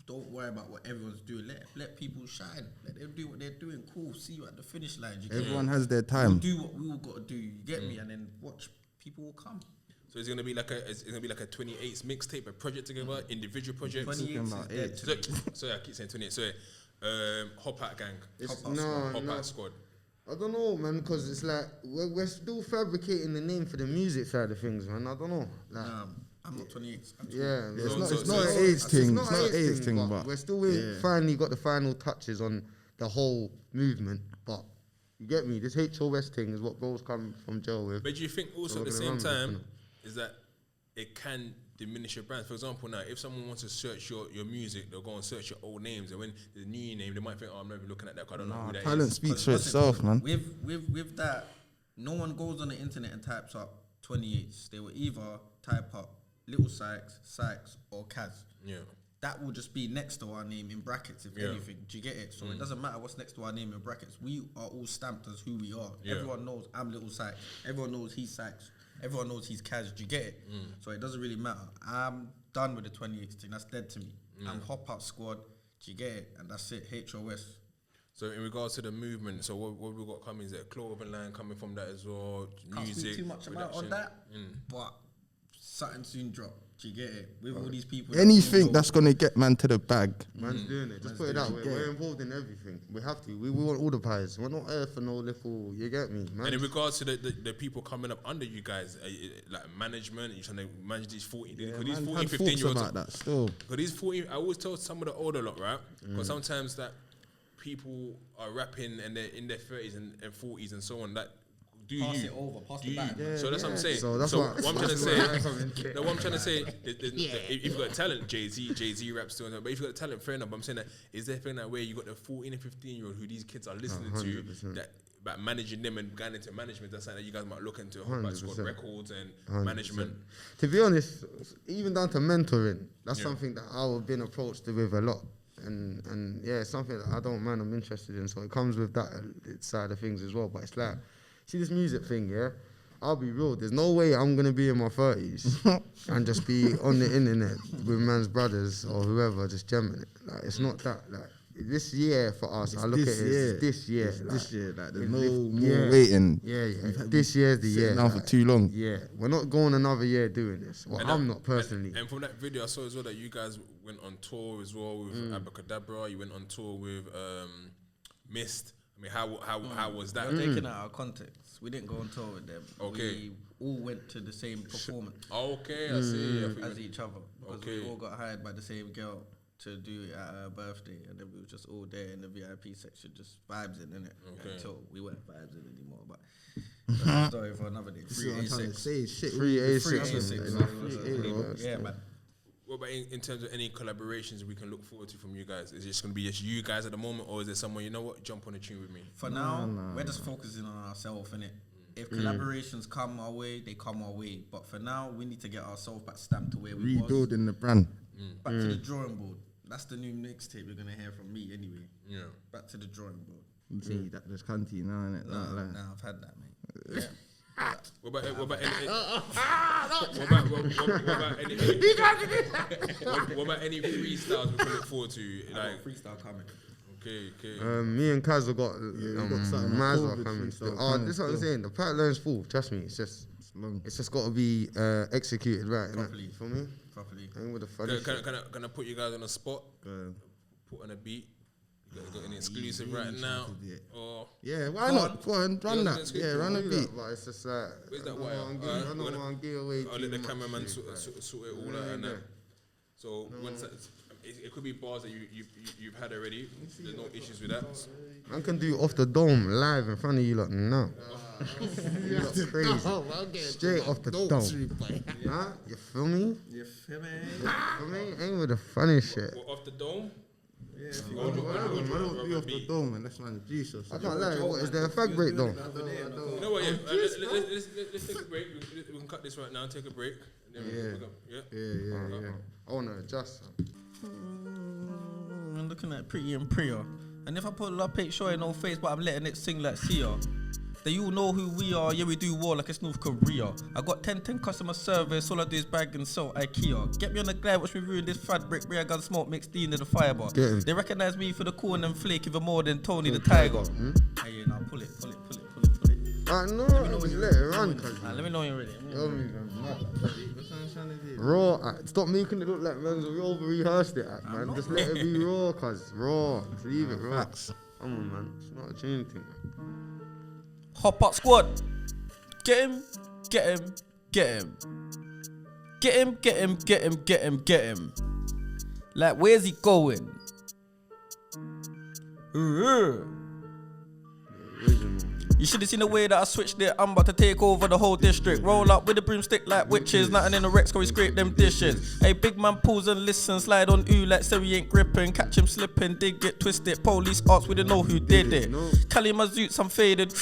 don't worry about what everyone's doing. Let people shine. Let them do what they're doing. Cool. See you at the finish line. Everyone has their time. We'll do what we all got to do. You get me? And then watch. People will come. So it's gonna be like a 28s mixtape, a project together, individual projects. 28. So I keep saying 28. So Hop Out Gang, Hop Out Squad. I don't know, man, because it's like we're still fabricating the name for the music side of things, man. I don't know. Like, I'm not 28. yeah, It's not an age thing. It's not an age thing, but we're still finally got the final touches on the whole movement. But you get me? This HOS thing is what bros come from jail with. But do you think also at the same time is that it can diminish your brand? For example, now if someone wants to search your music, they'll go and search your old names, and when the new name, they might think, oh, I'm never looking at that. I don't know who that talent is. speaks for itself, man. With that, no one goes on the internet and types up 28s. They will either type up Lil Sykes, or Kaz. Yeah. That will just be next to our name in brackets, if anything. Do you get it? So it doesn't matter what's next to our name in brackets. We are all stamped as who we are. Yeah. Everyone knows I'm Lil Sykes. Everyone knows he's Sikes. Everyone knows he's Kaz. Do you get it? So it doesn't really matter. I'm done with the 28 thing. That's dead to me. I'm Hop Out Squad. Do you get it? And that's it. HOS. So in regards to the movement, so what we got coming is that clothing line coming from that as well. Can't Music, speak too much about on that, but something soon drop. Do you get it? With all these people. Anything that's gonna get man to the bag. Man's doing it. Just put it that way. We're involved in everything. We have to. We want all the pies. We're not here for no little. You get me, man. And in regards to the people coming up under you guys, like management, you're trying to manage these 14, these 14, 15 year olds. About that still. Because these 14, I always tell some of the older lot, right? Because sometimes that people are rapping and they're in their 30s and 40s and so on. That do pass you? It over, pass do the you? baton. So that's what I'm saying. So that's what I'm trying to say. No, What I'm trying to say, if you've got talent, Jay-Z raps still, but if you've got talent, fair enough. But I'm saying that is there a thing that where you got the 14 and 15 year old who these kids are listening to, that about managing them and going into management, that's something that you guys might look into, about squad records and 100%. Management. To be honest, even down to mentoring, that's something that I've been approached with a lot. And yeah, it's something that I don't mind, I'm interested in. So it comes with that side of things as well. But it's like, see this music thing, yeah? I'll be real, there's no way I'm going to be in my 30s and just be on the internet with man's brothers or whoever just jamming it. Like, it's not that. Like, this year for us, I look at it as this year. This year, like there's no lift- more waiting. Yeah. This year's the year. Now for too long. Yeah, we're not going another year doing this. Well, I'm not personally. And from that video, I saw as well that you guys went on tour as well with Abracadabra. You went on tour with Mist. I mean, how was that? We're taking it out of context. We didn't go on tour with them. Okay. We all went to the same performance. Okay, I see. As each other. Because Okay. we all got hired by the same girl to do it at her birthday, and then we were just all there in the VIP section, just vibes in it. Okay. Until we weren't vibes in anymore, but that's a story for another day. This is what I'm trying to 3A6. say. Shit, 3A6. Yeah, man. What about in terms of any collaborations we can look forward to from you guys? Is it just going to be just you guys at the moment, or is there someone, you know what, jump on a tune with me? For now, we're just focusing on ourselves, innit? If collaborations come our way, they come our way. But for now, we need to get ourselves back stamped to where we was. Rebuilding the brand. Back to the drawing board. That's the new mixtape you're gonna hear from me anyway. Yeah. Back to the drawing board. You say that there's cunty now, innit? Nah, I've had that, mate. Yeah. What about any? What about any freestyles we can look forward to? Like Freestyle coming. okay. Me and Kaz have got something Mazza COVID coming. freestyle Oh, this is what I'm saying. The pipeline's full. Trust me. It's just got to be executed right. Properly. You feel me? Properly. Ain't with the funny shit. Can I put you guys on a spot? Put on a beat. You guys got an exclusive right now? Or Yeah, why not? Go on, run that. Yeah, run a beat. But it's just like where's that I wire? don't want to give away. I'll let the too much cameraman shit, sort it all out and that. So once it could be bars that you've had already. There's no issues with that. I can do off the dome live in front of you lot now. You lot crazy. Straight off the dome. Huh? You feel me? You feel me? I mean, ain't with the funny shit. Off the dome. I don't be off the dome unless man juice or I something. can't lie. What is there a fag break though? You know what? Yeah, let's take a break. We can cut this right now. Take a break. And then we'll go. Yeah. I wanna adjust. I'm looking at pretty and prettier. And if I put a page showing no face, but I'm letting it sing like Sia. Then you know who we are, yeah we do war like it's North Korea. I got 10 customer service, all I do is bag and sell IKEA. Get me on the glide, watch me ruin this fabric, rear gun smoke mixed into the fibre. They recognize me for the cool and them flake even more than Tony the Tiger. Hey, now pull it. I know, just let it run. Let me know when you're ready. Raw, stop making it look like man's over rehearsed it, man. Just let it be raw, cuz raw. Just leave it raw. Come on, man. It's not a tune thing. Hop up squad. Get him. Get him. Like, where's he going? You should have seen the way that I switched it. I'm about to take over the whole district. Roll up with a broomstick like witches. Nothing in the Rex, go we scrape them dishes. Hey, big man pulls and listen. Slide on ooh like so he ain't gripping. Catch him slipping, dig it, twist it. Police asks, we don't know who did it. Cali my zoots, I'm faded.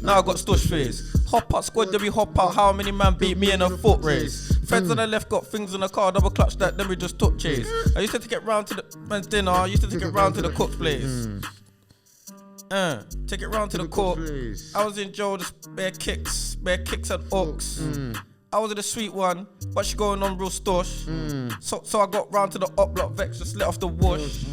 Now I got stush face. Hop out squad, then we hop out. How many man beat me in a foot race? Feds on the left got things in the car, double clutch that, then we just took chase. I used to take it round to the man's dinner. I used to take it round to the cook's place. Take it round to the court. I was in jail, just bare kicks and oaks. I was in the sweet one, but she going on real stosh. So I got round to the up block vex, just let off the wash.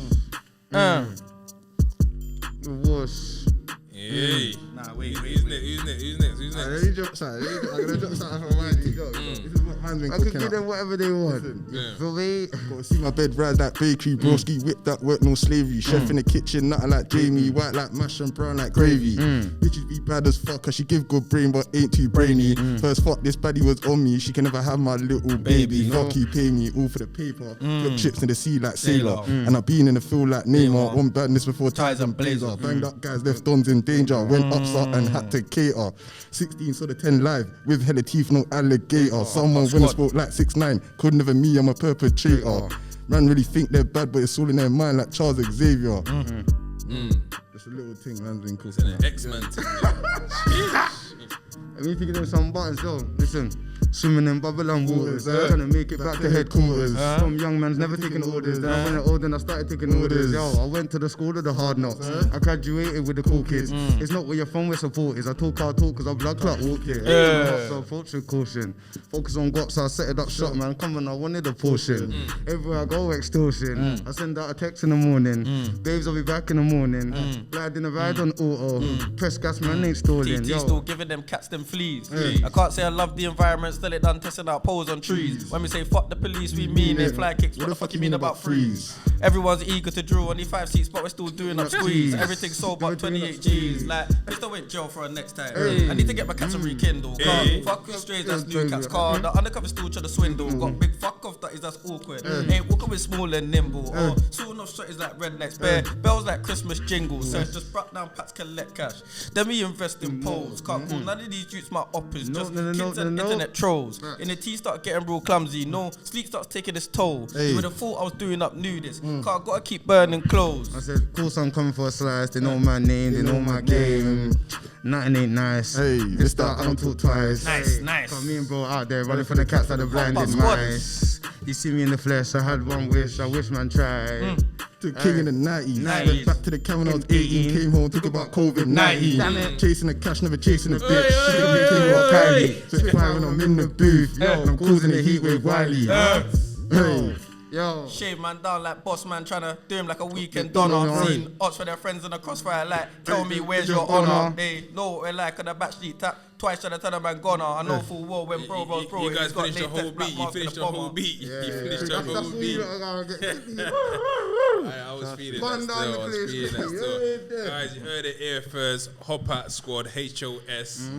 Whoosh. Hey. Nah, wait. Who's next? Let me drop something. I'm gonna drop something from my team. This is what man's been I could cooking give up. them whatever they want. You feel me? Gotta see my bed rise like bakery, broski, whip that work, no slavery. Chef in the kitchen, nothing like Jamie, white like mash and brown like gravy. Bitches be bad as fuck, cause she give good brain but ain't too brainy. First fuck, this baddie was on me, she can never have my little baby. Fuck you, pay me, all for the paper. Put chips in the sea like Sailor. And I've been in the field like Neymar. One badness before ties and blazer. Banged up guys, left dons in danger. Went up and had to cater. 16 saw the 10 live with hella teeth, no alligator. Someone when I spoke like 6'9", could never me, I'm a perpetrator. Man really think they're bad, but it's all in their mind like Charles Xavier. Just a little thing man's been cooking. An X-Man thing. I need to give them some buttons though. Listen, Swimming in Babylon waters, trying to make it back to headquarters. From young man's never taking orders. Then when I older, then I started taking orders. Yo, I went to the school of the hard knocks. I graduated with the cool kids. It's not where you're from, where support is. I talk hard talk because I blood clot walk here. So approach with caution. Focus on guap, so I set it up shop, man. Come on, I wanted a portion. Everywhere I go, extortion. I send out a text in the morning. Babes, I'll be back in the morning. Gliding a ride on auto. Press gas, man, ain't stalling. TT still giving them cats them fleas. I can't say I love the environment, still it done testing out poles on trees. When we say fuck the police, we mean it. Fly kicks, what the fuck you mean about freeze? Everyone's eager to drill, only 5 seats, but we're still doing up squeeze. Everything sold but 28 G's. Like, Mr. went jail for a next time. I need to get my cats to rekindle. Fuck with strays, that's new cats car. The undercover still try to swindle. Got big fuck off that is that's awkward. Ain't walking with small and nimble. Soon off shot is like rednecks. Bear bells like Christmas jingles. So it's just brought down pats collect cash. Then we invest in poles. Can't call none of these youths my uppers. Just kids and internet trolls. In the tea start getting real clumsy. No, sleep starts taking its toll. You would have thought I was doing up nudist. Cause I gotta keep burning clothes. I said, cool, I'm coming for a slice. They know my name, they know my game. Nothing ain't nice. This start, I don't talk twice. Nice. Got me and bro out there running from the cats like the blinded mice. You see me in the flesh, I had one wish, I wish man tried. To the king in the 90s. Went back to the camp when I was 18. Came home, talk about COVID-19. Chasing the cash, never chasing the bitch. She got me king of Kylie. So fire when I'm in the booth. And I'm causing the heat wave Wiley. Yo. Shave man down like boss man tryna do him like a weekend donor. Seen odds for their friends in the crossfire like tell me where's your honor. They know what we're like on the back street tap. Twice tryna tell them I'm goner. I know full well when bro. You guys finished the whole beat. You finished the whole beat. You finished the whole beat. I was feeling that still. Guys, you heard it here first. Hop Out Squad, HOS.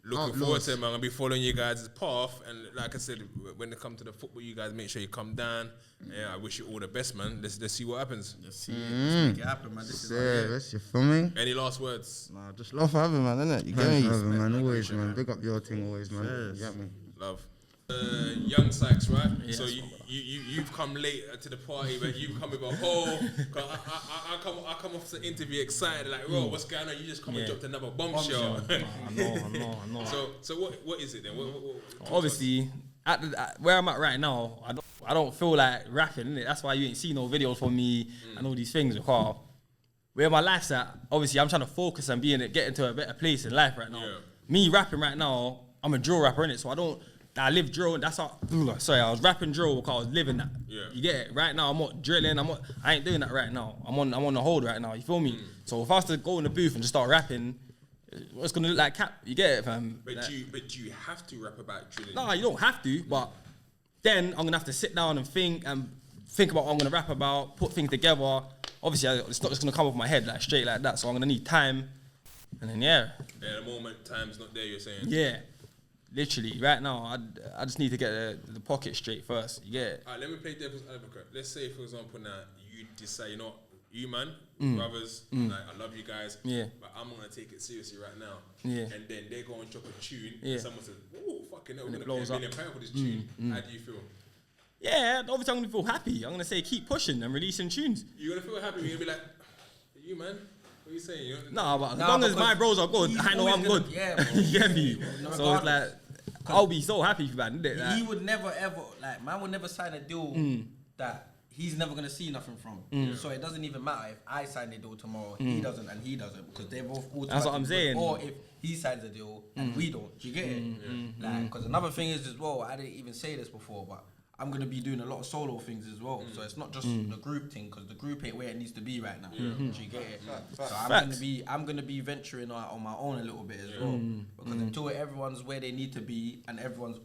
Looking forward to it, man. I'm gonna be following you guys' path, and like I said, when it comes to the football, you guys make sure you come down. Yeah, I wish you all the best, man. Let's see what happens. Let's see it. Let's make it happen, man. This is you feel me? Any last words? Nah, just love for having, man, innit? You get me? Man, always, man. Big up your thing, always, man. You get me? Love. Young Sikes, right? Yes, so you've come late to the party, but you've come with a whole. I come off the interview excited, like, bro, what's going on? You just come and dropped another bombshell. I know. So what is it then? What Obviously, where I'm at right now, I don't feel like rapping, innit? That's why you ain't seen no videos from me and all these things. Because where my life's at, obviously, I'm trying to focus and get into a better place in life right now. Yeah. Me rapping right now, I'm a drill rapper, innit? So I live drill, and that's how. I was rapping drill because I was living that. Yeah. You get it? Right now, I'm not drilling. I ain't doing that right now. I'm on the hold right now. You feel me? So if I was to go in the booth and just start rapping, what's gonna look like cap? You get it, fam? But do you have to rap about drilling? No, you don't have to. But then I'm gonna have to sit down and think about what I'm gonna rap about, put things together. Obviously, it's not just gonna come off my head like straight like that. So I'm gonna need time, and then at the moment, time's not there. You're saying? Yeah. Literally, right now, I just need to get the pocket straight first. You get it? Alright, let me play devil's advocate. Let's say, for example, now you decide, you man, brothers, like, I love you guys, but I'm gonna take it seriously right now. And then they go and drop a tune, and someone says, "Oh, fucking hell, we're gonna pay £1 million for this tune." How do you feel? Yeah, obviously I'm gonna feel happy. I'm gonna say keep pushing and releasing tunes. You're gonna feel happy. You're gonna be like, "You man." What are you saying? But as long as my bros are good, I know I'm good. Yeah, bro. You get me? So it's like, I'll be so happy for that, isn't it? Like, he would never ever, like, man would never sign a deal that he's never gonna see nothing from. So it doesn't even matter if I sign the deal tomorrow, he doesn't and he doesn't, because they're both automatically. That's what I'm saying. Or if he signs a deal and we don't, do you get it? Like, because another thing is as well, I didn't even say this before, but I'm gonna be doing a lot of solo things as well. So it's not just the group thing, because the group ain't where it needs to be right now. Do you get it? So I'm gonna be venturing on my own a little bit as well. Because until everyone's where they need to be and everyone's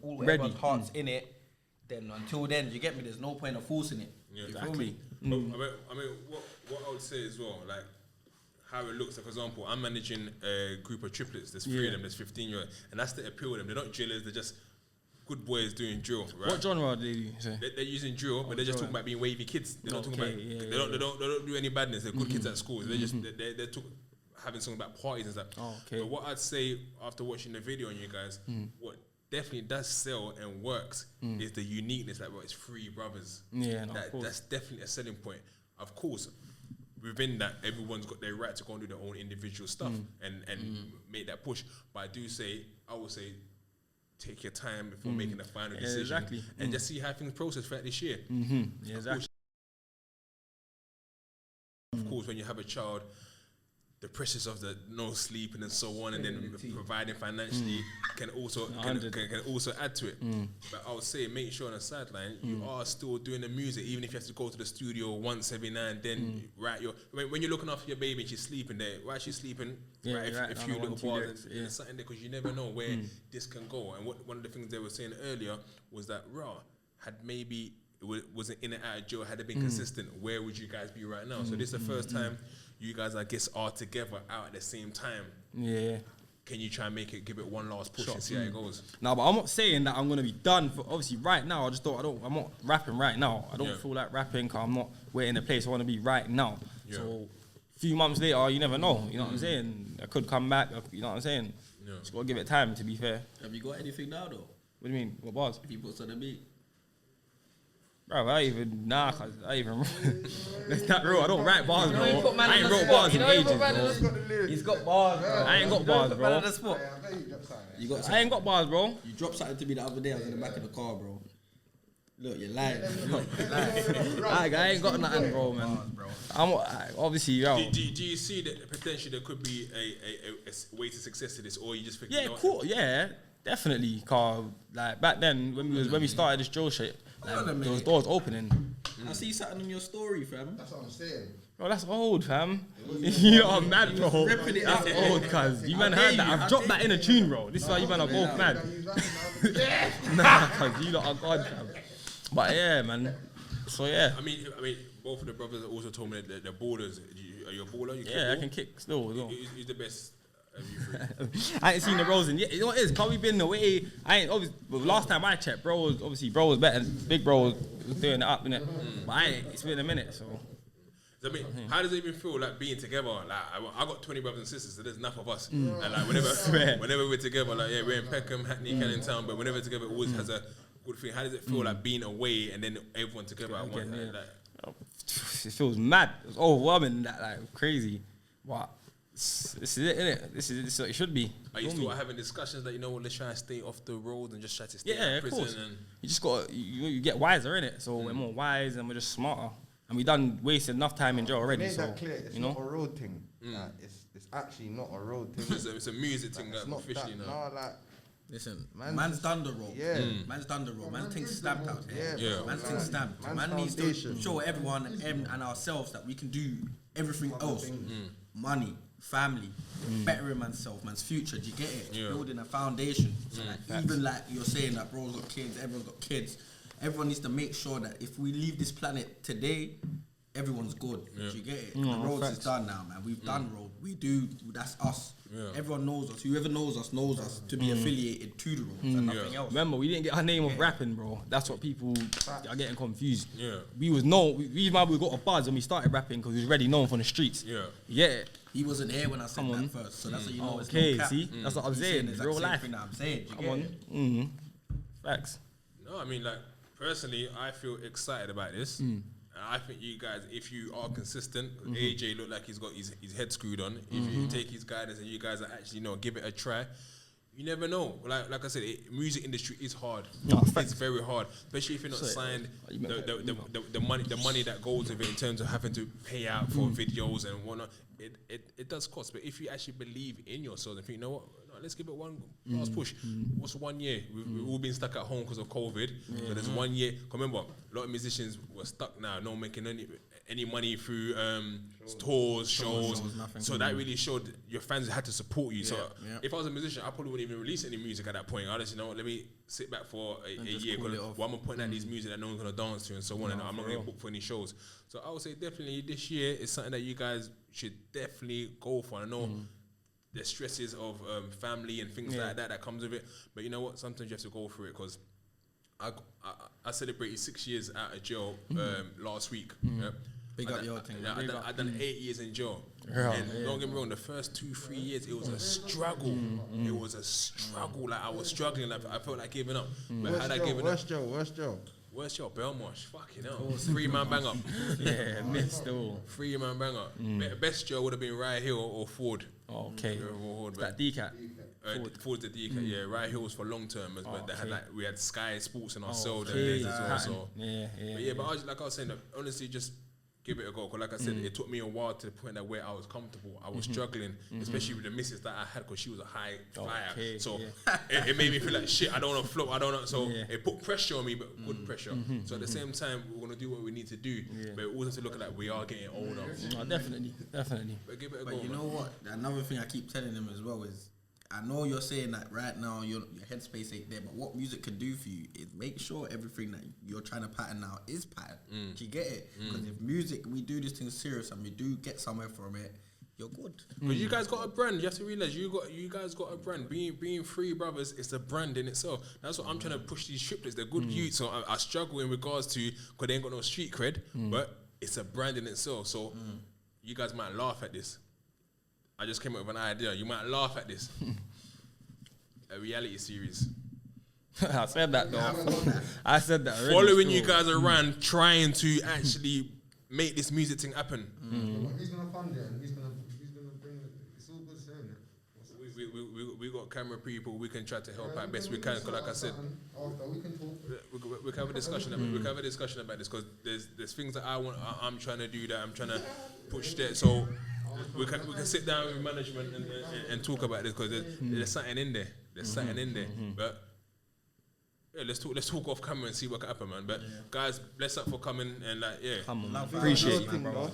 heart's in it, then until then, you get me? There's no point of forcing it. Yeah, you feel me? I mean, what I would say as well, like how it looks. Like, for example, I'm managing a group of triplets. There's 3 of them. There's 15-year-olds, and that's the appeal of them. They're not drillers. They're just good boys doing drill, right? What genre do they say? They're using drill, but they're just talking about being wavy kids. They're not talking about. They don't do any badness. They're good kids at school. They're just they're having something about parties and stuff. But what I'd say after watching the video on you guys, what definitely does sell and works is the uniqueness. Like, it's 3 brothers. Yeah, that's definitely a selling point. Of course, within that, everyone's got their right to go and do their own individual stuff and make that push. But I will say, take your time before making the final decision. Exactly. And just see how things process throughout this year. Yeah, exactly. Of course, when you have a child, the pressures of the no sleeping and so on, and then providing financially can also add to it. But I would say make sure on the sideline you are still doing the music, even if you have to go to the studio once every now and then. Write your when you're looking after your baby and she's sleeping there, while she's sleeping, write a few little bars and something there, because you never know where this can go. And one of the things they were saying earlier was that Raw had maybe wasn't in and out of jail, had it been consistent, where would you guys be right now? So this is the first time you guys, I guess, are together out at the same time. Yeah. Can you try and give it one last push and see how it goes? No, but I'm not saying that I'm gonna be done for, obviously right now. I'm not rapping right now. I don't feel like rapping because I'm not in a place I want to be right now. So a few months later, you never know. You know what I'm saying? I could come back. You know what I'm saying? Just gotta give it time, to be fair. Have you got anything now though? What do you mean? What bars? If you put on the beat. Bro, that's not real. I don't write bars, bro. I ain't wrote bars in ages, bro. He's got bars, bro. I ain't got bars, bro. I ain't got bars, bro. You dropped something to me the other day. I was in the back of the car, bro. Look, you're lying. I ain't got nothing, bro, man. I'm obviously, yo. Do you see that potentially there could be a way to success to this, or you just think? Yeah, cool. Yeah, definitely. Cause like back then when we started this drill shit, like, there was doors opening. I see something in your story, fam. That's what I'm saying. Bro, that's old, fam. You are mad, bro. That's old, cuz. You man heard that. I've dropped that in a tune, bro. This is why you man are both mad. Nah, cuz you lot are god, fam. But yeah, man. So yeah. I mean, both of the brothers also told me that the ballers. Are you a baller? Yeah, I can kick still. Who's the best? I ain't seen the Rose, and you know what it is? Cause we been away. I ain't obviously. Well, last time I checked, bro was better. Big bro was doing it up, innit? But it's been a minute, so. I mean, how does it even feel like being together? Like I got 20 brothers and sisters, so there's enough of us. And like whenever we're together, like we're in Peckham, Hackney, Canning Town, but whenever we're together, it always has a good thing. How does it feel like being away and then everyone together at once? It feels mad. It's overwhelming, like crazy. What? This is it, innit? This is what it should be. Are you still having discussions that, you know what, let's try and stay off the road and just try to stay out of prison? Course. And you just got you get wiser, innit? So we're more wise and we're just smarter. And we done wasted enough time in jail already. Made so that clear. It's not a road thing. Like, it's actually not a road thing. It's a music thing, like officially now. No, like. Listen, man's done the road. Yeah. Man's done the road. Man's thing stamped out here. Yeah. Man's thing stamped. Man needs to show everyone and ourselves that we can do everything else. Money, family, bettering man's future. Do you get it? Building a foundation. So like, even like you're saying that bro's got kids, everyone's got kids. Everyone needs to make sure that if we leave this planet today, everyone's good. Do you get it? The roads is done now, man. We've done road. We do. That's us. Everyone knows us. Whoever knows us to be affiliated to the roads and nothing else. Remember, we didn't get our name of rapping, bro. That's what people are getting confused. We was known. We got a buzz when we started rapping because we was already known from the streets. Yeah. He wasn't here when I said that first, so that's how you know it's okay, no cap. See? That's what I'm saying. It's real life. Thing that I'm saying. Come on. Facts. No, I mean, like, personally, I feel excited about this. I think you guys, if you are consistent, AJ looked like he's got his head screwed on. If you take his guidance and you guys are actually, give it a try, you never know. Like I said, music industry is hard. It's very hard, especially if you're not signed. The money that goes with it in terms of having to pay out for videos and whatnot, it does cost. But if you actually believe in yourself and think, you know what, let's give it one last push. What's 1 year? We've all been stuck at home because of COVID. So there's 1 year. Remember, a lot of musicians were stuck now, not making any money through tours, shows. So that really showed your fans had to support you. So if I was a musician, I probably wouldn't even release any music at that point. I'd just, let me sit back for a year. I'm going to put out these music that no one's going to dance to and so on, and I'm not going to book for any shows. So I would say definitely this year is something that you guys should definitely go for. I know the stresses of family and things like that comes with it. But you know what? Sometimes you have to go through it because I celebrated 6 years out of jail last week. Big up your thing. I done 8 years in jail. And don't get me wrong, the first 2-3 years, it was a struggle. It was a struggle. Like I was struggling. Like I felt like giving up. But had I given up? Worst job, Belmarsh. Fucking hell. 3-man bang up. Yeah, missed all. 3-man bang up. Best job would have been Rye Hill or Ford. Okay. That DCAT. Towards the DK, right here was for long termers, but they had we had Sky Sports and ourselves okay. as well. So Yeah. But I was saying, that, honestly, just give it a go. Cause like I said, it took me a while to the point that where I was comfortable. I was struggling, especially with the missus that I had, because she was a high flyer. So it made me feel like shit. I don't want to float. I don't know. So it put pressure on me, but good pressure. So at the same time, we're gonna do what we need to do, but we also have to look at that we are getting older. Definitely. But give it a go. But you know what? Another thing I keep telling them as well is, I know you're saying that right now your headspace ain't there, but what music can do for you is make sure everything that you're trying to pattern now is patterned. Do you get it? Because if music, we do this thing serious and we do get somewhere from it, you're good. Because you guys got a brand. You have to realize you guys got a brand. Being Three Brothers, it's a brand in itself. That's what I'm trying to push these triplets. They're good youths, so I struggle in regards to, because they ain't got no street cred, but it's a brand in itself. So you guys might laugh at this. I just came up with an idea. You might laugh at this. A reality series. I said that though. I said that already. Following you guys around, trying to actually make this music thing happen. Who's gonna fund it? And who's gonna bring it? It's all good saying it. We got camera people. We can try to help out best we can. Cause like I said, after we can talk. we can have a discussion. We can have a discussion about this, because there's things that I'm trying to do, that I'm trying to push there. So we can sit down with management and talk about this, because there's something in there. There's something in there. But yeah, let's talk off camera and see what can happen, man. But guys, bless up for coming and Come on, man. Appreciate you, bro.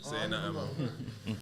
Saying that, man.